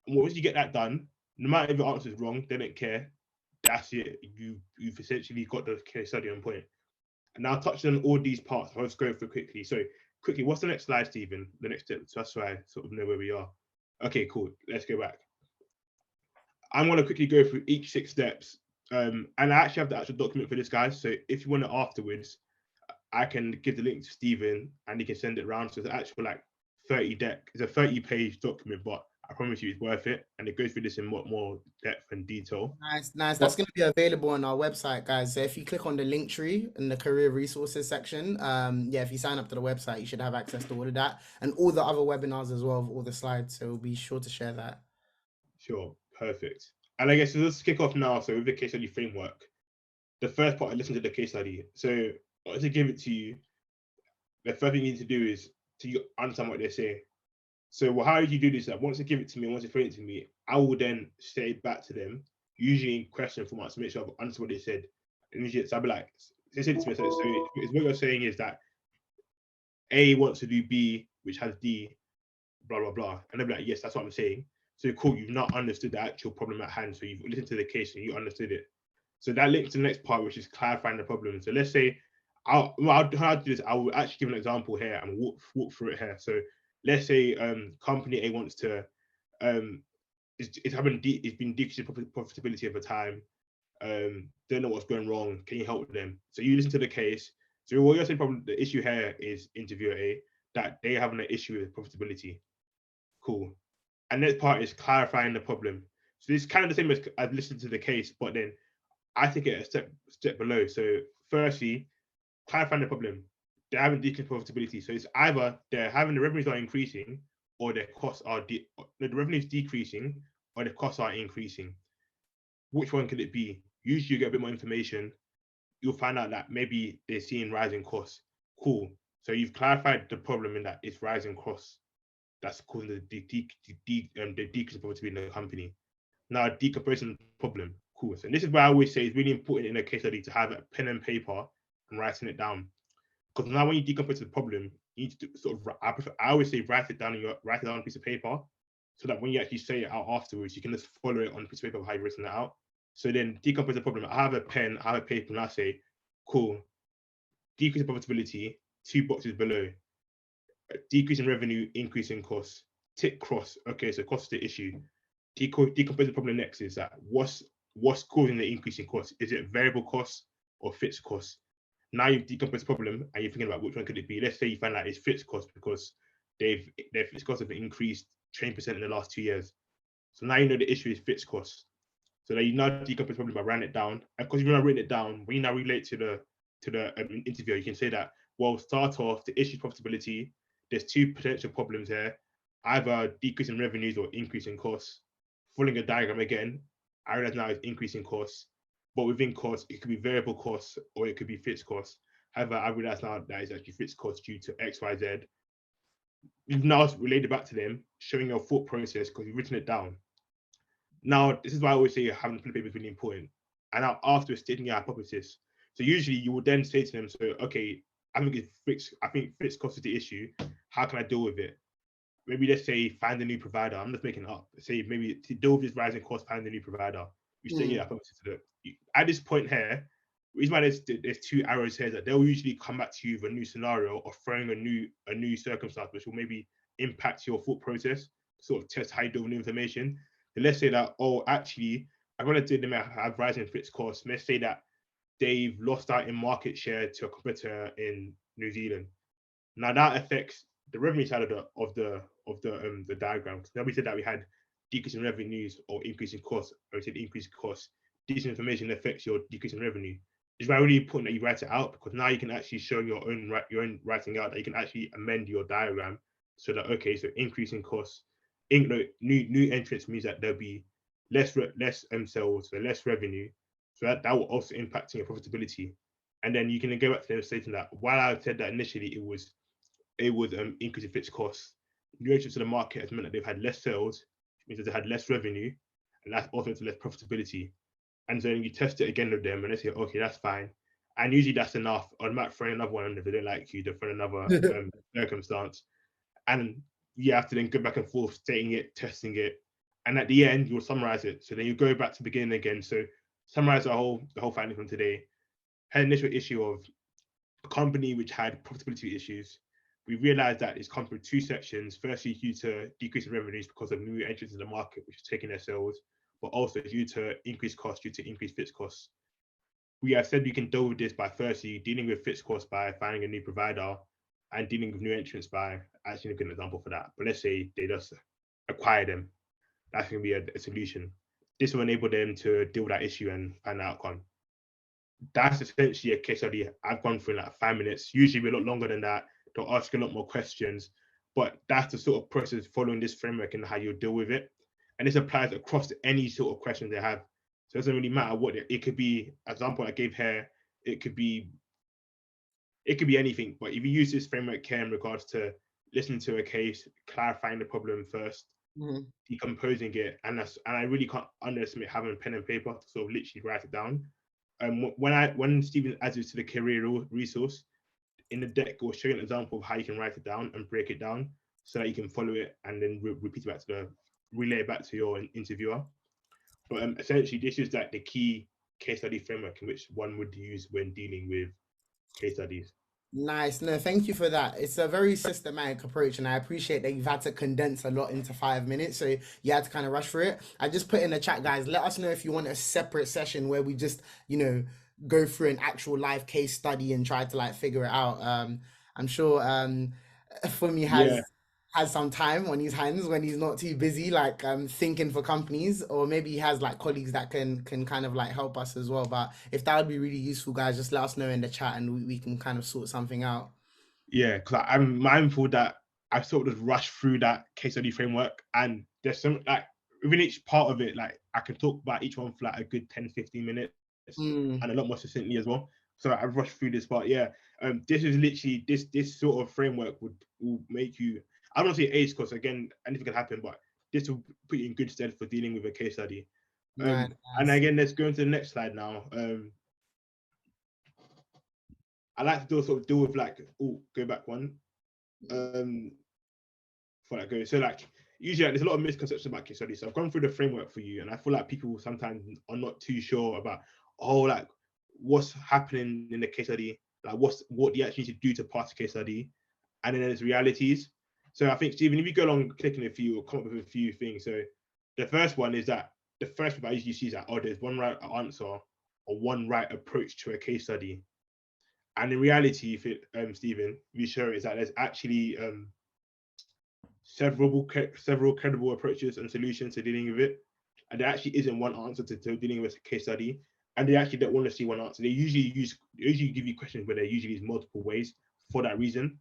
S2: And once you get that done, no matter if your answer is wrong, they don't care. That's it. You've essentially got the case study on point. And now touching on all these parts, I'll just go through quickly. So quickly, what's the next slide, Stephen? The next step, so that's why I sort of know where we are. Okay, cool. Let's go back. I'm going to quickly go through each 6 steps. And I actually have the actual document for this, guys. So if you want it afterwards, I can give the link to Stephen and he can send it around. So it's actual like 30 deck. It's a 30-page document, but I promise you it's worth it. And it goes through this in more depth and detail.
S1: Nice. That's going to be available on our website, guys. So if you click on the link tree in the career resources section, if you sign up to the website, you should have access to all of that and all the other webinars as well, all the slides. So be sure to share that.
S2: Sure, perfect. And I guess let's kick off now. So with the case study framework, the first part, I listen to the case study. So to give it to you, the first thing you need to do is to understand what they say. So how do you do this? Like once they give it to me, once they explain it to me, I will then say it back to them, usually in question format to make sure I've understood what they said. And usually I'll be like, they said to me, so it's what you're saying is that A wants to do B, which has D, blah, blah, blah. And they'll be like, yes, that's what I'm saying. So cool, you've not understood the actual problem at hand. So you've listened to the case and you understood it. So that links to the next part, which is clarifying the problem. So let's say, how I'll do this, I will actually give an example here and walk through it here. So let's say company A wants to, it's been decreasing profitability over time. Don't know what's going wrong. Can you help them? So you listen to the case. So what you're saying, probably the issue here is interviewer A, that they having an issue with profitability. Cool. And next part is clarifying the problem. So this is kind of the same as I've listened to the case, but then I take it a step below. So firstly, clarifying the problem. They're having decreased profitability. So it's either they're having the revenues are increasing or their costs are the revenues decreasing or the costs are increasing. Which one could it be? Usually you get a bit more information. You'll find out that maybe they're seeing rising costs. Cool. So you've clarified the problem in that it's rising costs that's causing the decrease in profitability in the company. Now, decomposing the problem, cool. So this is why I always say it's really important in a case study to have a pen and paper and writing it down. Because now when you decompose the problem, you need to sort of, I always say write it down on a piece of paper, so that when you actually say it out afterwards, you can just follow it on a piece of paper of how you've written it out. So then decompose the problem. I have a pen, I have a paper, and I say, cool, decrease in profitability, 2 boxes below, decrease in revenue, increase in costs, tick cross. Okay, so cost is the issue. Decompose the problem next is that what's causing the increase in costs? Is it variable costs or fixed costs? Now you've decomposed the problem and you're thinking about which one could it be. Let's say you find out it's fixed costs because their fixed costs have increased 20% in the last 2 years. So now you know the issue is fixed costs. So that you now decompose the problem by writing it down. And because you've now written it down, when you now relate to the interviewer, you can say that, well, start off, the issue is profitability. There's 2 potential problems here, either decrease in revenues or increase in costs. Following a diagram again, I realize now it's increasing costs, but within costs, it could be variable costs or it could be fixed costs. However, I realize now that it's actually fixed costs due to X, Y, Z. You've now related back to them, showing your thought process because you've written it down. Now, this is why I always say having a pen and paper is really important. And now after stating your hypothesis. So usually you will then say to them, so, okay, I think fixed cost is the issue. How can I deal with it? Maybe let's say find a new provider. I'm just making it up. Say maybe to deal with this rising cost, find a new provider. You say, yeah, at this point here, the reason why there's 2 arrows here is that they'll usually come back to you with a new scenario or throwing a new circumstance, which will maybe impact your thought process, sort of test how you deal with new information. And let's say that, oh, actually, I'm going to have rising fixed costs. Let's say that they've lost out in market share to a competitor in New Zealand. Now that affects the revenue side of the diagram. Now we said that we had decrease in revenues or increase in costs. Or we said increase in costs. This information affects your decrease in revenue. It's really important that you write it out because now you can actually show your own writing out that you can actually amend your diagram so that, okay, so increase in costs, new entrants means that there'll be less sales, so less revenue. So that will also impact your profitability. And then you can go back to them stating that while I said that initially it was increasing fixed costs, new entrants to the market has meant that they've had less sales, which means that they had less revenue, and that's also less profitability. And then you test it again with them, and they say, okay, that's fine. And usually that's enough. Or they might throw another one if they don't like you, they'll throw another circumstance. And you have to then go back and forth, stating it, testing it. And at the end, you'll summarize it. So then you go back to the beginning again. So summarize the whole finding from today. Had an initial issue of a company which had profitability issues. We realized that it's come through 2 sections. Firstly, due to decrease in revenues because of new entrants in the market, which is taking their sales, but also due to increased costs, due to increased fixed costs. We have said we can deal with this by firstly dealing with fixed costs by finding a new provider and dealing with new entrants by actually a good example for that. But let's say they just acquire them. That's going to be a solution. This will enable them to deal with that issue and find the outcome. That's essentially a case study I've gone through in like 5 minutes. Usually a lot longer than that. They'll ask a lot more questions, but that's the sort of process following this framework and how you deal with it. And this applies across any sort of questions they have. So it doesn't really matter what it could be. Example I gave here, it could be anything. But if you use this framework here in regards to listening to a case, clarifying the problem first, decomposing it, and I really can't underestimate having a pen and paper to sort of literally write it down. When Stephen adds it to the career resource, in the deck will show you an example of how you can write it down and break it down so that you can follow it and then repeat it relay it back to your interviewer. But essentially, this is like the key case study framework in which one would use when dealing with case studies.
S1: Nice. No, thank you for that. It's a very systematic approach, and I appreciate that you've had to condense a lot into 5 minutes, so you had to kind of rush through it. I just put in the chat, guys. Let us know if you want a separate session where we just, go through an actual live case study and try to like figure it out. I'm sure Fumi
S2: Yeah,
S1: has some time on his hands when he's not too busy, like thinking for companies, or maybe he has like colleagues that can kind of like help us as well. But if that would be really useful, guys, just let us know in the chat and we can kind of sort something out.
S2: yeah, because I'm mindful that I've sort of just rushed through that case study framework, and there's some like within each part of it, like I can talk about each one for like a good 10, 15 minutes
S1: Mm.
S2: and a lot more succinctly as well. So I've rushed through this part. Yeah, this is literally this sort of framework will make you. I don't want to say ace because again anything can happen, but this will put you in good stead for dealing with a case study.
S1: Nice,
S2: And
S1: nice.
S2: again, let's go into the next slide now. I like to deal with like, go back one. For that go. So like usually like, there's a lot of misconceptions about case studies. So I've gone through the framework for you, and I feel like people sometimes are not too sure about like what's happening in the case study, like what do you actually need to do to pass the case study, and then there's realities. So I think Stephen, if you go along clicking a few, we'll come up with a few things. So the first one is that the first one I usually see is that there's one right answer or one right approach to a case study. And in reality, if it Stephen, we show is that there's actually several credible approaches and solutions to dealing with it. And there actually isn't one answer to dealing with a case study. And they actually don't want to see one answer. They usually give you questions where there usually is multiple ways for that reason.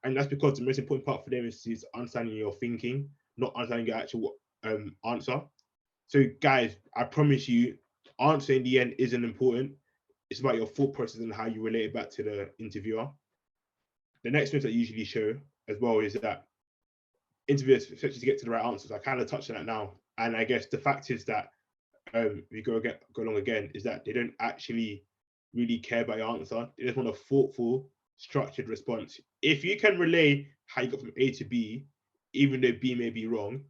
S2: And that's because the most important part for them is understanding your thinking, not understanding your actual answer. So guys, I promise you, answer in the end isn't important. It's about your thought process and how you relate it back to the interviewer. The next thing that I usually show as well is that interviewers expect you to get to the right answers. I kind of touched on that now. And I guess the fact is that we go along again is that they don't actually really care about your answer. They just want a thoughtful, structured response. If you can relay how you got from A to B, even though B may be wrong,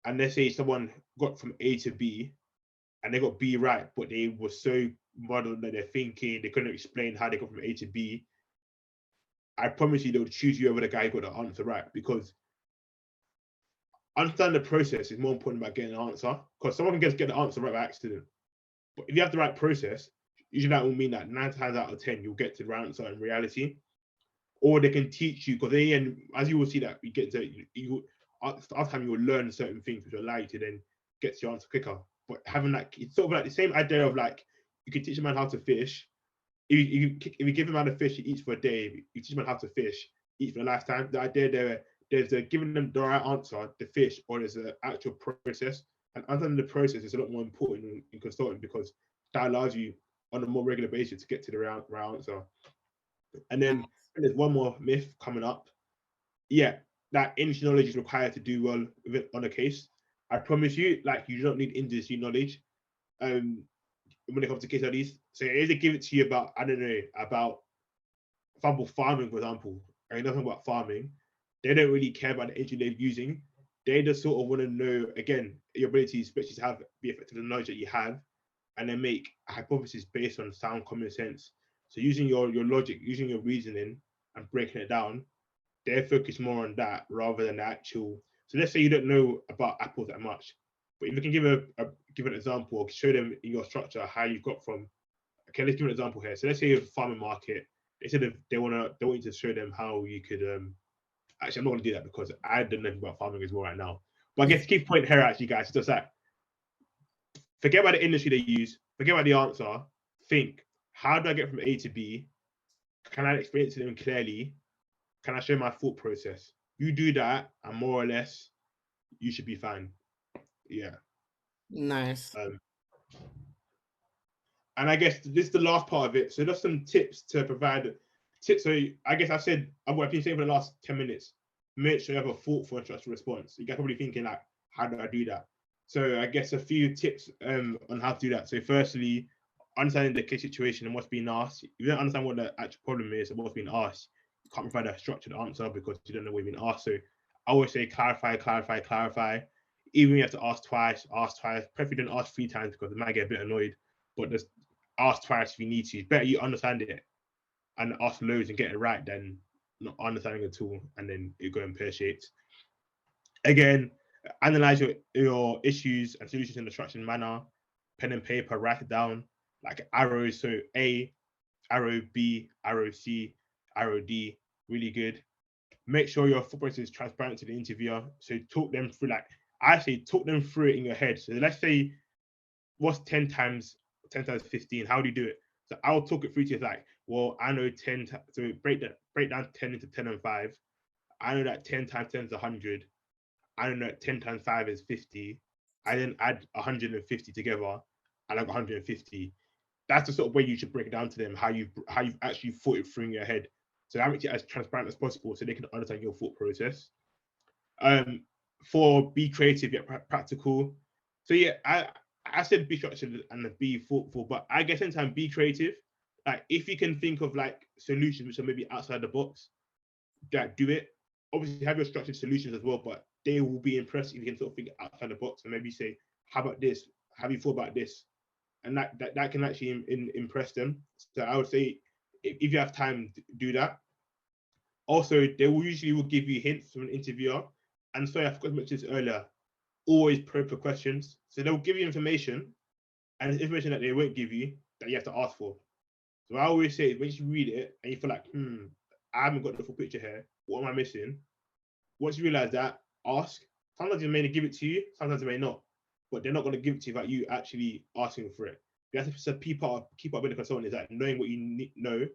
S2: and let's say someone got from A to B and they got B right, but they were so muddled that they're thinking, they couldn't explain how they got from A to B, I promise you they'll choose you over the guy who got the answer right, because understand the process is more important about getting an answer, because someone can get the answer right by accident. But if you have the right process, usually that will mean that 9 times out of 10 you'll get to the right answer in reality. Or they can teach you, because in the end, as you will see that you get to after time you will learn certain things which will allow you to then get to your answer quicker. But having that, it's sort of like the same idea of like you can teach a man how to fish. If you give him how to fish, he eats for a day. You teach him how to fish, eat for a lifetime. The idea there's giving them the right answer, the fish, or there's an actual process. And understanding the process is a lot more important in consulting, because that allows you on a more regular basis to get to the right answer. And then there's one more myth coming up. Yeah, that industry knowledge is required to do well with it on a case. I promise you, like you don't need industry knowledge when it comes to case studies. So if they give it to you about, I don't know, about, for example, farming, for example, and you know nothing about farming, they don't really care about the engine they're using. They just sort of want to know, again, your ability, especially to have be effective in the knowledge that you have, and then make a hypothesis based on sound common sense. So using your logic, using your reasoning and breaking it down, they're focused more on that rather than the actual. So let's say you don't know about apples that much, but if you can give an example or show them in your structure how you've got from. Okay, let's give an example here. So let's say you have a farming market. They want you to show them how you could. Actually, I'm not going to do that because I don't know about farming as well right now. But I guess key point here, actually, guys, is just that forget about the industry they use, forget about the answer. Think, how do I get from A to B? Can I explain it to them clearly? Can I show my thought process? You do that, and more or less, you should be fine. Yeah.
S1: Nice.
S2: And I guess this is the last part of it. So just some tips to provide. Tips. So I guess I've been saying for the last 10 minutes, make sure you have a thoughtful and structured response. You guys probably thinking like, how do I do that? So I guess a few tips on how to do that. So firstly, understanding the case situation and what's being asked. If you don't understand what the actual problem is and what's being asked, you can't provide a structured answer because you don't know what's being asked. So I always say clarify, clarify, clarify. Even if you have to ask twice. Preferably don't ask 3 times because they might get a bit annoyed. But just ask twice if you need to. It's better you understand it and ask loads and get it right than not understanding at all and then it going pear-shaped. Again, analyze your issues and solutions in a structured manner. Pen and paper, write it down like arrows. So A, arrow B, arrow C, arrow D. Really good. Make sure your thought process is transparent to the interviewer. So talk them through, like I say, talk them through it in your head. So let's say, what's 10 times 15? How do you do it? So I'll talk it through to you like, well, I know 10. So break down 10 into 10 and 5. I know that 10 times 10 is 100. I know that 10 times 5 is 50. I then add 150 together. I like 150. that's the sort of way you should break it down to them, how you've actually thought it through in your head. So I make it as transparent as possible so they can understand your thought process. For be creative yet practical. So yeah, I said be structured and be thoughtful, but I guess sometimes be creative. Like if you can think of like solutions which are maybe outside the box, that do it. Obviously have your structured solutions as well, but they will be impressed if you can sort of think outside the box and maybe say, how about this? Have you thought about this? And that can actually impress them. So I would say if you have time, do that. Also, they will usually give you hints from an interviewer. And sorry, I forgot to mention this earlier. Always probe for questions. So they'll give you information, and it's information that they won't give you that you have to ask for. So I always say, when you read it and you feel like, I haven't got the full picture here. What am I missing? Once you realize that, ask. Sometimes they may give it to you, sometimes they may not. But they're not going to give it to you without you actually asking for it. That's a key part of being a consultant, is that knowing what you know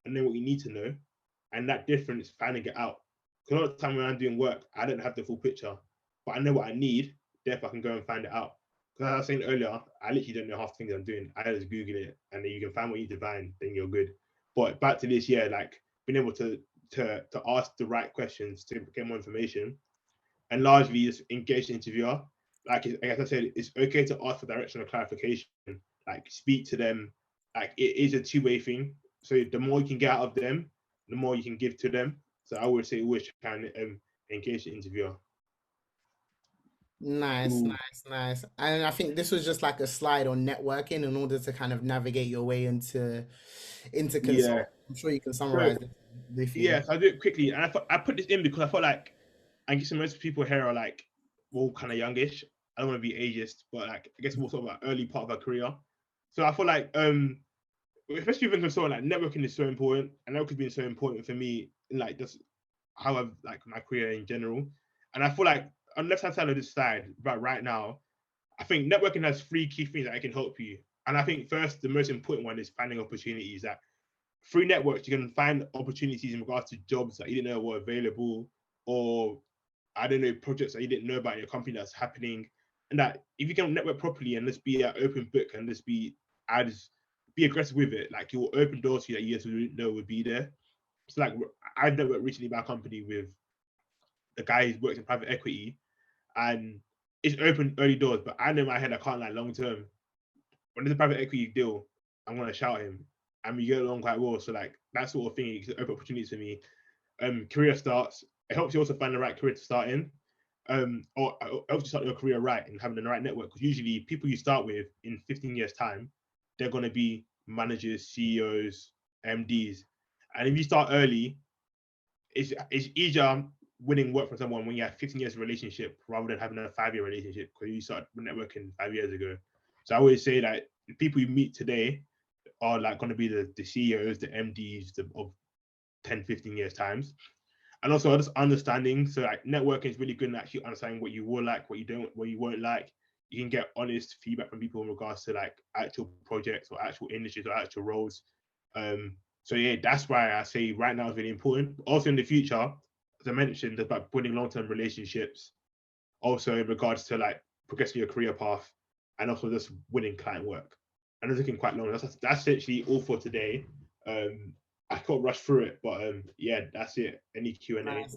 S2: and knowing what you need to know. And that difference, finding it out. Because a lot of the time when I'm doing work, I don't have the full picture, but I know what I need, therefore I can go and find it out. Because as I was saying earlier, I literally don't know half the things I'm doing. I just Google it, and then you can find what you need to find, then you're good. But back to this, yeah, like being able to ask the right questions to get more information, and largely just engage the interviewer. Like as I said, it's okay to ask for direction or clarification. Like speak to them. Like it is a two-way thing. So the more you can get out of them, the more you can give to them. So I would say always try and engage the interviewer.
S1: Nice,
S2: Ooh,
S1: nice, nice. And I think this was just like a slide on networking in order to kind of navigate your way into
S2: yeah.
S1: consulting. I'm sure you can
S2: So
S1: summarize it briefly.
S2: yeah, so I do it quickly, and I put this in because I felt like I guess most people here are like all kind of youngish. I don't want to be ageist, but like I guess more sort of like early part of our career. So I feel like especially with consulting, like networking is so important, and networking has been so important for me in like just how I've like my career in general. And I feel like on the left hand side of this slide, right now, I think networking has three key things that can help you. And I think first, the most important one is finding opportunities. That through networks, you can find opportunities in regards to jobs that you didn't know were available, or I don't know, projects that you didn't know about in your company that's happening. And that if you can network properly and just be an open book and just be aggressive with it, like it will open doors to you that you didn't know would be there. So like I've networked recently by a company with a guy who works in private equity, and it's opened early doors, but I know in my head I can't like long term. When there's a private equity deal, I'm gonna shout him. And we get along quite well. So like that sort of thing, it can open opportunities for me. Career starts. It helps you also find the right career to start in. Or it helps you start your career right and having the right network. Because usually people you start with in 15 years' time, they're gonna be managers, CEOs, MDs. And if you start early, it's easier winning work from someone when you have 15 years of relationship rather than having a 5-year relationship because you started networking 5 years ago. So I always say that the people you meet today are like going to be the CEOs, the MDs of 10, 15 years times. And also just understanding. So like networking is really good in actually understanding what you will like, what you don't, what you won't like. You can get honest feedback from people in regards to like actual projects or actual industries or actual roles. So yeah, that's why I say right now is really important. Also in the future, as I mentioned, about building long-term relationships. Also in regards to like progressing your career path, and also just winning client work. And it's looking quite long. That's essentially all for today. I can't rush through it, but yeah, that's it. Any Q&A?
S1: Nice.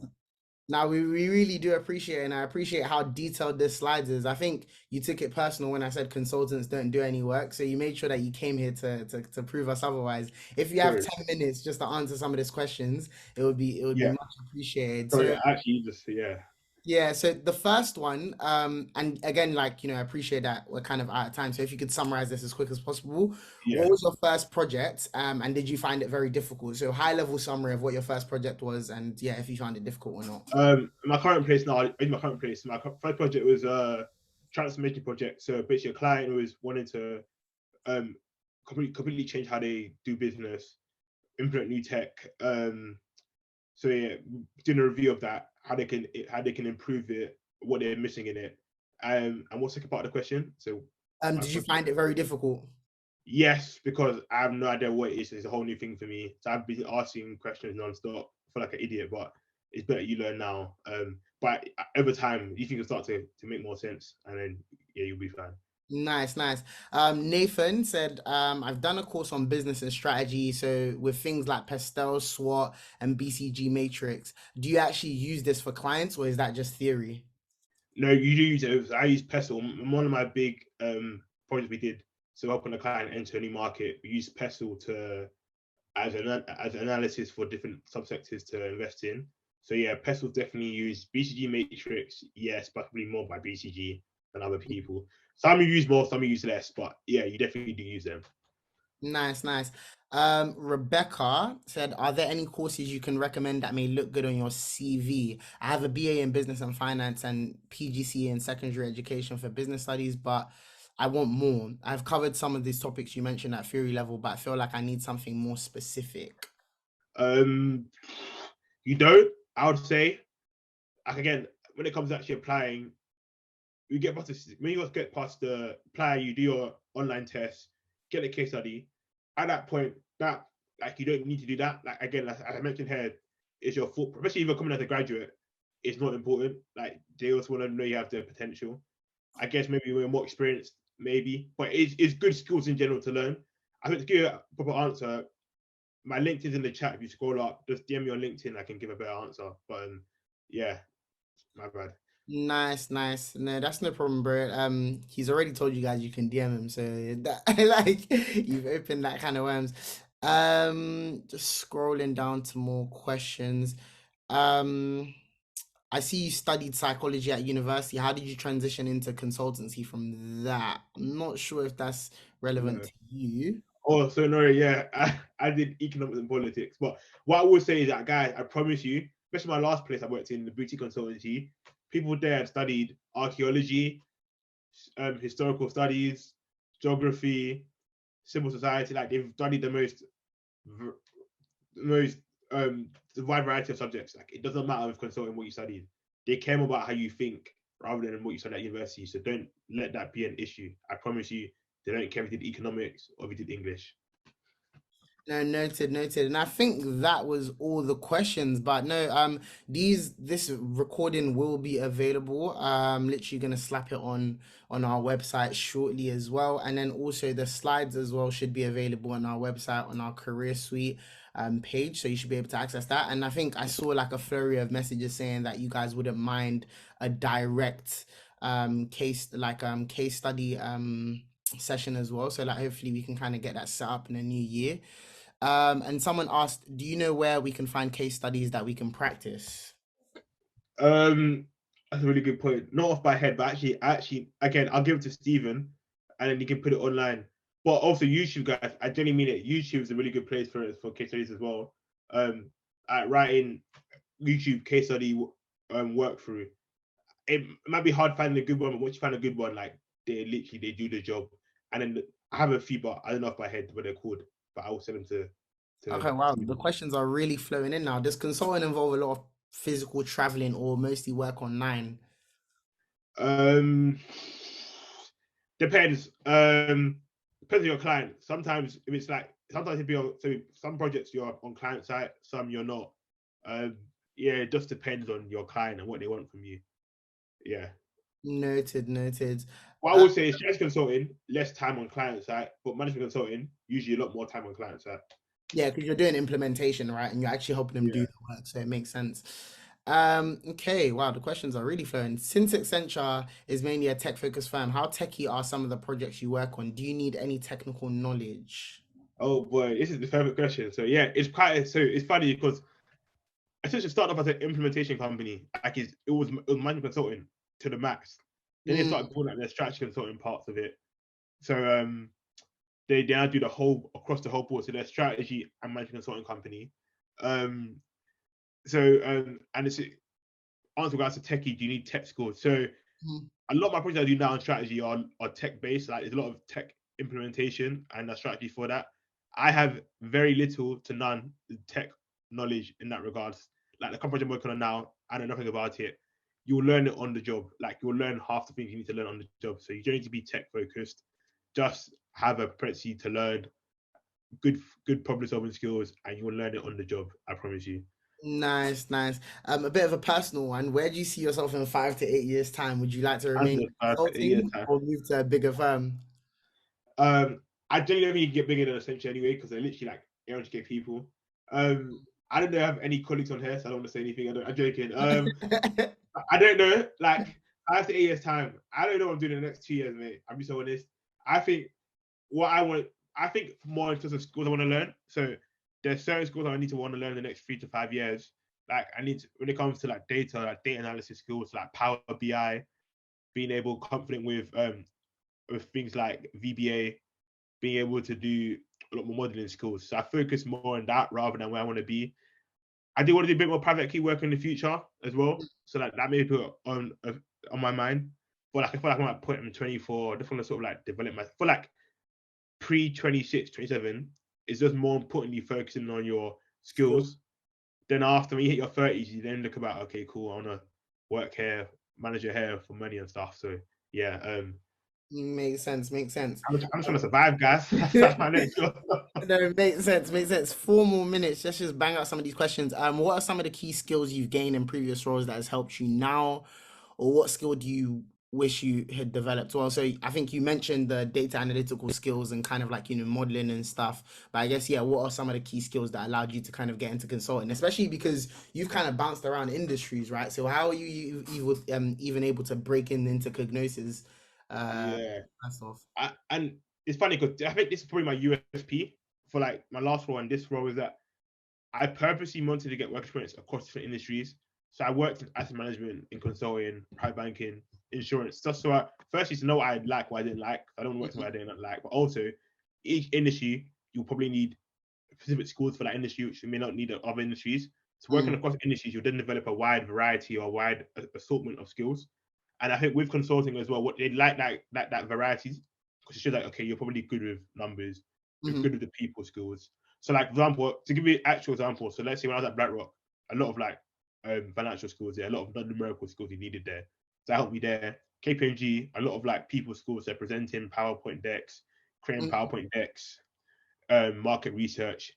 S1: Now we really do appreciate it, and I appreciate how detailed this slides is. I think you took it personal when I said consultants don't do any work, so you made sure that you came here to prove us otherwise. If you have
S2: True.
S1: 10 minutes just to answer some of these questions, it would be
S2: Yeah.
S1: much appreciated.
S2: Sorry,
S1: So
S2: actually, just yeah,
S1: yeah, so the first one, and again, like, I appreciate that we're kind of out of time. So if you could summarize this as quick as possible,
S2: yeah.
S1: what was your first project? And did you find it very difficult? So high level summary of what your first project was, and yeah, if you found it difficult or not.
S2: My current place now, in my current place, my first project was a transformation project. So basically, a client was wanting to um completely change how they do business, implement new tech. So yeah, doing a review of that, how they can improve it, what they're missing in it. And what's the second part of the question? So my
S1: Did you
S2: project.
S1: find it very difficult?
S2: Yes, because I have no idea what it is. It's a whole new thing for me. So I've been asking questions nonstop. I feel like an idiot, but it's better you learn now. But over time, you think it'll start to make more sense, and then yeah, you'll be fine.
S1: Nice, nice. Nathan said, I've done a course on business and strategy. So with things like Pastel, SWOT, and BCG Matrix, do you actually use this for clients or is that just theory?
S2: No, you do use it. I use Pestle. One of my big projects we did to help on a client enter a new market. We use Pestle to as analysis for different subsectors to invest in. So yeah, Pestle's definitely used. BCG Matrix, yes, but probably more by BCG than other people. Some you use more, some you use less, but yeah, you definitely do use them.
S1: Nice, nice. Rebecca said, are there any courses you can recommend that may look good on your CV? I have a BA in business and finance and PGC in secondary education for business studies, but I want more. I've covered some of these topics you mentioned at theory level, but I feel like I need something more specific.
S2: Um, you don't. I would say, like again, when it comes to actually applying, you get past this, when you get past the apply, you do your online test, get a case study. At that point, that like you don't need to do that. Like again, as I mentioned here, is your full, especially if you're coming as a graduate, it's not important. Like they also want to know you have the potential. I guess maybe when you're more experienced, maybe, but it's good skills in general to learn. I think to give you a proper answer, my LinkedIn's in the chat. If you scroll up, just DM me on LinkedIn. I can give a better answer. But yeah, my bad.
S1: Nice, nice. No, that's no problem, bro. He's already told you guys you can DM him, so that like you've opened that kind of worms. Just scrolling down to more questions. Um, I see you studied psychology at university. How did you transition into consultancy from that? I'm not sure if that's relevant
S2: No.
S1: to you.
S2: Oh, so no, yeah, I did economics and politics. But what I would say is that, guys, I promise you, especially my last place I worked in, the boutique consultancy, people there had studied archaeology, historical studies, geography, civil society. Like they've studied the most the wide variety of subjects. Like it doesn't matter with consulting what you studied. They care more about how you think rather than what you studied at university. So don't let that be an issue. I promise you, they don't care if you did economics or if you did English.
S1: No, noted, noted. And I think that was all the questions. But no, this recording will be available. Literally gonna slap it on our website shortly as well. And then also the slides as well should be available on our website on our career suite page. So you should be able to access that. And I think I saw like a flurry of messages saying that you guys wouldn't mind a direct case study session as well. So like hopefully we can kind of get that set up in the new year. And someone asked, do you know where we can find case studies that we can practice?
S2: Um, that's a really good point. Not off my head, but actually, again, I'll give it to Stephen, and then he can put it online. But also YouTube, guys. I genuinely mean it. YouTube is a really good place for case studies as well. At writing YouTube case study work through. It might be hard finding a good one, but once you find a good one, like they do the job. And then I have a few, but I don't know off my head what they're called, but I will send them to
S1: Okay, wow, the
S2: Stephen.
S1: questions are really flowing in now. Does consulting involve a lot of physical traveling or mostly work online?
S2: Um, depends. Depends on your client. Sometimes if it's like sometimes if you're so some projects you're on client side, some you're not. Yeah, it just depends on your client and what they want from you. Yeah.
S1: Noted, noted.
S2: What I
S1: Uh,
S2: would say is strategy consulting, less time on client side, but management consulting, usually a lot more time on client side.
S1: yeah, because you're doing implementation, right? And you're actually helping them do
S2: Yeah.
S1: the work, so it makes sense. Okay, wow, the questions are really flowing. Since Accenture is mainly a tech-focused firm, how techy are some of the projects you work on? Do you need any technical knowledge?
S2: Oh boy, this is the perfect question. So yeah, it's funny because essentially started off as an implementation company. Like it was management consulting to the max. Then they started calling out their strategy consulting parts of it. So they now do the whole across the whole board. So they're strategy and management consulting company. Um, and it's answer regards to techie, do you need tech skills? So
S1: Mm.
S2: a lot of my projects I do now in strategy are tech based. Like there's a lot of tech implementation and a strategy for that. I have very little to none tech knowledge in that regards. Like the company I'm working on now, I know nothing about it. You'll learn it on the job. Like you'll learn half the things you need to learn on the job. So you don't need to be tech focused. Just have a propensity to learn good problem solving skills, and you will learn it on the job. I promise you.
S1: Nice, nice. A bit of a personal one. Where do you see yourself in 5 to 8 years' time? Would you like to
S2: As
S1: remain
S2: a perfect year
S1: consulting
S2: time.
S1: or move to a bigger firm?
S2: I genuinely don't think you can get bigger than Accenture anyway, because they're literally like 800k people. I don't know, have any colleagues on here, so I don't want to say anything. I'm joking. I don't know. Like 5 to 8 years time, I don't know what I'm doing in the next 2 years, mate. I'll be so honest. I think what I want, I think more in terms of skills I want to learn. So there's certain skills I need to want to learn in the next 3 to 5 years. Like I need to, when it comes to like data analysis skills, like Power BI, being able confident with things like VBA, being able to do a lot more modeling skills. So I focus more on that rather than where I want to be. I do want to do a bit more private key work in the future as well. So like that may be on my mind. But like I feel like I'm at a point I'm 24. I just want to sort of like develop my. I feel like pre 26, 27 is just more importantly focusing on your
S1: Skill.
S2: skills. Then after when you hit your 30s, you then look about okay, cool. I want to work here, manage your hair for money and stuff. So yeah,
S1: Makes sense, makes sense.
S2: I'm just trying to survive, guys. That's my next goal.
S1: No, it makes sense, makes sense. 4 more minutes. Let's just bang out some of these questions. What are some of the key skills you've gained in previous roles that has helped you now? Or what skill do you wish you had developed well? So I think you mentioned the data analytical skills and kind of like, modeling and stuff. But I guess, yeah, what are some of the key skills that allowed you to kind of get into consulting, especially because you've kind of bounced around industries, right? So how are you even able to break into Cognosis? Uh,
S2: Yeah.
S1: that's off.
S2: And it's funny because I think this is probably my USP for like my last role and this role is that I purposely wanted to get work experience across different industries. So I worked in asset management, in consulting, private banking, insurance, just so I firstly to know what I like, what I didn't like. I don't work to what I didn't like, but also each industry you'll probably need specific skills for that industry, which you may not need in other industries. So working
S1: Mm,
S2: across industries, you'll then develop a wide variety or wide assortment of skills. And I think with consulting as well, what they like that variety because it's just like okay, you're probably good with numbers, you're
S1: mhm,
S2: good with the people skills. So like for example, to give you an actual example, so let's say when I was at BlackRock, a lot of like financial skills there, a lot of non-numerical skills you needed there. So that helped me there. KPMG, a lot of like people skills, so presenting PowerPoint decks, creating
S1: mm,
S2: PowerPoint decks, market research.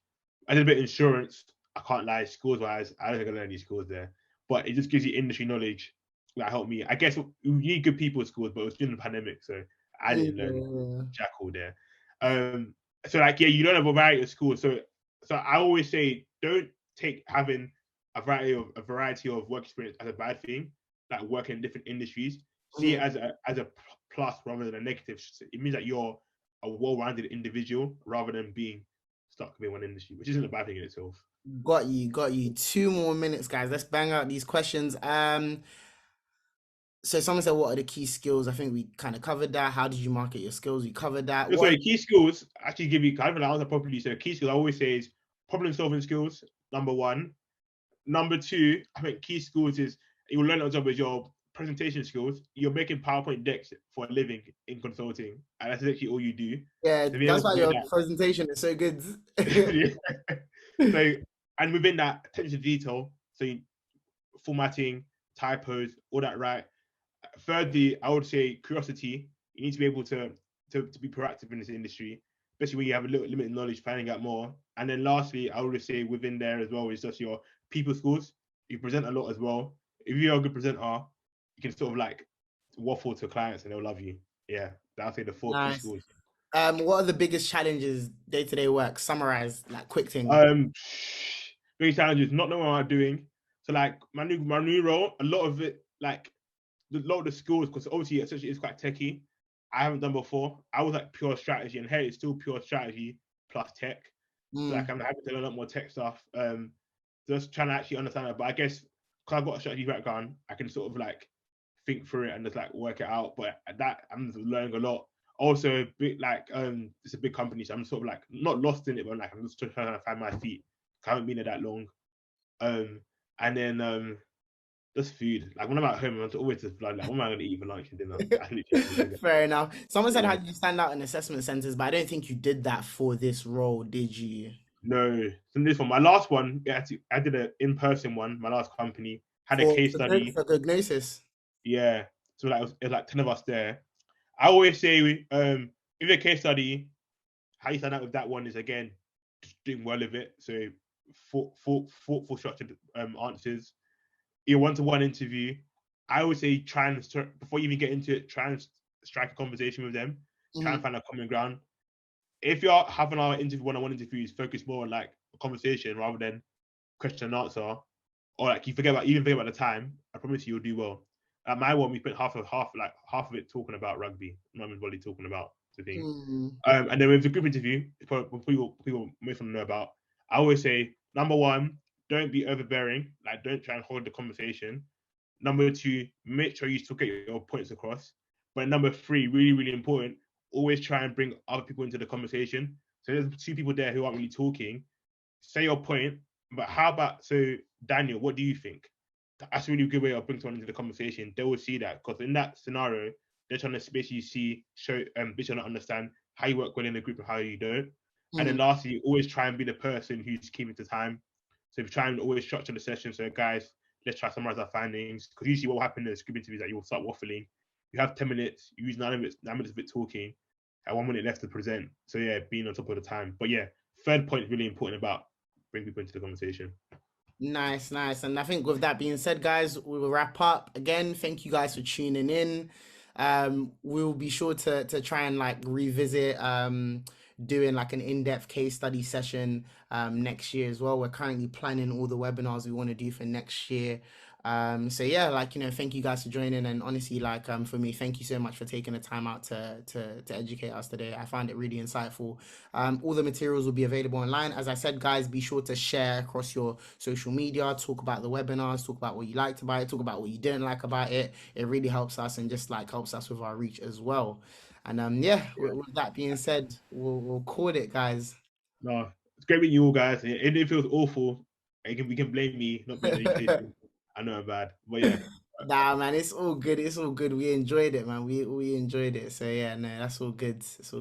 S2: I did a bit of insurance. I can't lie, skills wise, I don't think I learned any skills there. But it just gives you industry knowledge that helped me. I guess you need good people skills, but it was during the pandemic, so I didn't learn
S1: mm,
S2: jack all there. So like yeah, you learn a variety of schools. So I always say don't take having a variety of work experience as a bad thing. Like working in different industries, see it
S1: mm.
S2: as a plus rather than a negative. It means that you're a well-rounded individual rather than being stuck in one industry, which isn't a bad thing in itself.
S1: Got you, got you. 2 more minutes, guys. Let's bang out these questions. So someone said, what are the key skills? I think we kind of covered that. How did you market your skills? We covered that.
S2: So
S1: What?
S2: key skills actually give you kind of an answer properly. So key skills I always say is problem solving skills, number one. Number two, I think key skills is you'll learn on job as your presentation skills. You're making PowerPoint decks for a living in consulting, and that's actually all you do.
S1: Yeah,
S2: So being
S1: that's
S2: able to
S1: why
S2: make
S1: your presentation is so good.
S2: that, so and within that attention to detail, so formatting, typos, all that right. Thirdly, I would say curiosity. You need to be able to be proactive in this industry, especially when you have a little limited knowledge, finding out more. And then lastly, I would say within there as well is just your people skills. You present a lot as well. If you're a good presenter, you can sort of like waffle to clients and they'll love you. Yeah, I'll say the four key
S1: Nice.
S2: skills.
S1: What are the biggest challenges day-to-day work? Summarize, like quick thing.
S2: Um, Biggest challenges not knowing what I'm doing. So like my new role, a lot of it like a lot of the skills because obviously essentially it's quite techy. I haven't done before. I was like pure strategy, and here it's still pure strategy plus tech. So like
S1: Mm,
S2: I'm happy to learn a lot more tech stuff. Just trying to actually understand it. But I guess because I've got a strategy background, I can sort of like think through it and just like work it out. But that I'm learning a lot. Also, big like it's a big company, so I'm sort of like not lost in it, but like I'm just trying to find my feet. I haven't been there that long. Um, and then just food. Like when I'm at home, I'm always just like, what am I going to eat for lunch and dinner? I literally have to think.
S1: fair enough. Someone said, how
S2: Yeah.
S1: did you stand out in assessment centers? But I don't think you did that for this role, did you?
S2: No. So this one, my last one, yeah, I did an in-person one. My last company had a case study.
S1: For Cognosis.
S2: Yeah. So like it was like 10 of us there. I always say, if a case study, how you stand out with that one is again just doing well with it. So thoughtful structured answers. Your one-to-one interview, I would say try and before you even get into it, try and strike a conversation with them. Try and
S1: Mhm.
S2: find a common ground. If you're having our interview, one-on-one interviews, focus more on like a conversation rather than question and answer, or like you forget about the time. I promise you, you'll do well. At my one, we spent half of it talking about rugby, not everybody talking about the thing.
S1: Mm.
S2: And then with the group interview, people most of them know about. I always say number one, don't be overbearing. Like don't try and hold the conversation. Number two, make sure you still get your points across. But number three, really, really important, always try and bring other people into the conversation. So there's two people there who aren't really talking. Say your point, but how about so Daniel, what do you think? That's a really good way of bringing someone into the conversation. They will see that because in that scenario, they're trying to basically they're trying to understand how you work well in a group and how you don't. And then
S1: Mhm.
S2: lastly, always try and be the person who's keeping to time. So if you try and always structure the session, so guys, let's try to summarize our findings. Because usually what will happen in the group interviews is that you will start waffling. You have 10 minutes, you use 9 minutes of it talking, and 1 minute left to present. So yeah, being on top of the time. But yeah, third point is really important about bring people into the conversation.
S1: Nice, nice. And I think with that being said, guys, we will wrap up. Again, thank you guys for tuning in. We'll be sure to try and like revisit doing like an in-depth case study session next year as well. We're currently planning all the webinars we want to do for next year. So yeah, like thank you guys for joining, and honestly, like for me, thank you so much for taking the time out to educate us today. I found it really insightful. All the materials will be available online. As I said, guys, be sure to share across your social media, talk about the webinars, talk about what you liked about it, talk about what you didn't like about it. It really helps us and just like helps us with our reach as well. And yeah, with that being said, we'll call it, guys.
S2: No, it's great meeting you all, guys. And if it feels awful, we can blame me not being educated. I know I'm bad, but yeah.
S1: Nah, man, it's all good. It's all good. We enjoyed it, man. We enjoyed it. So yeah, no, that's all good. It's all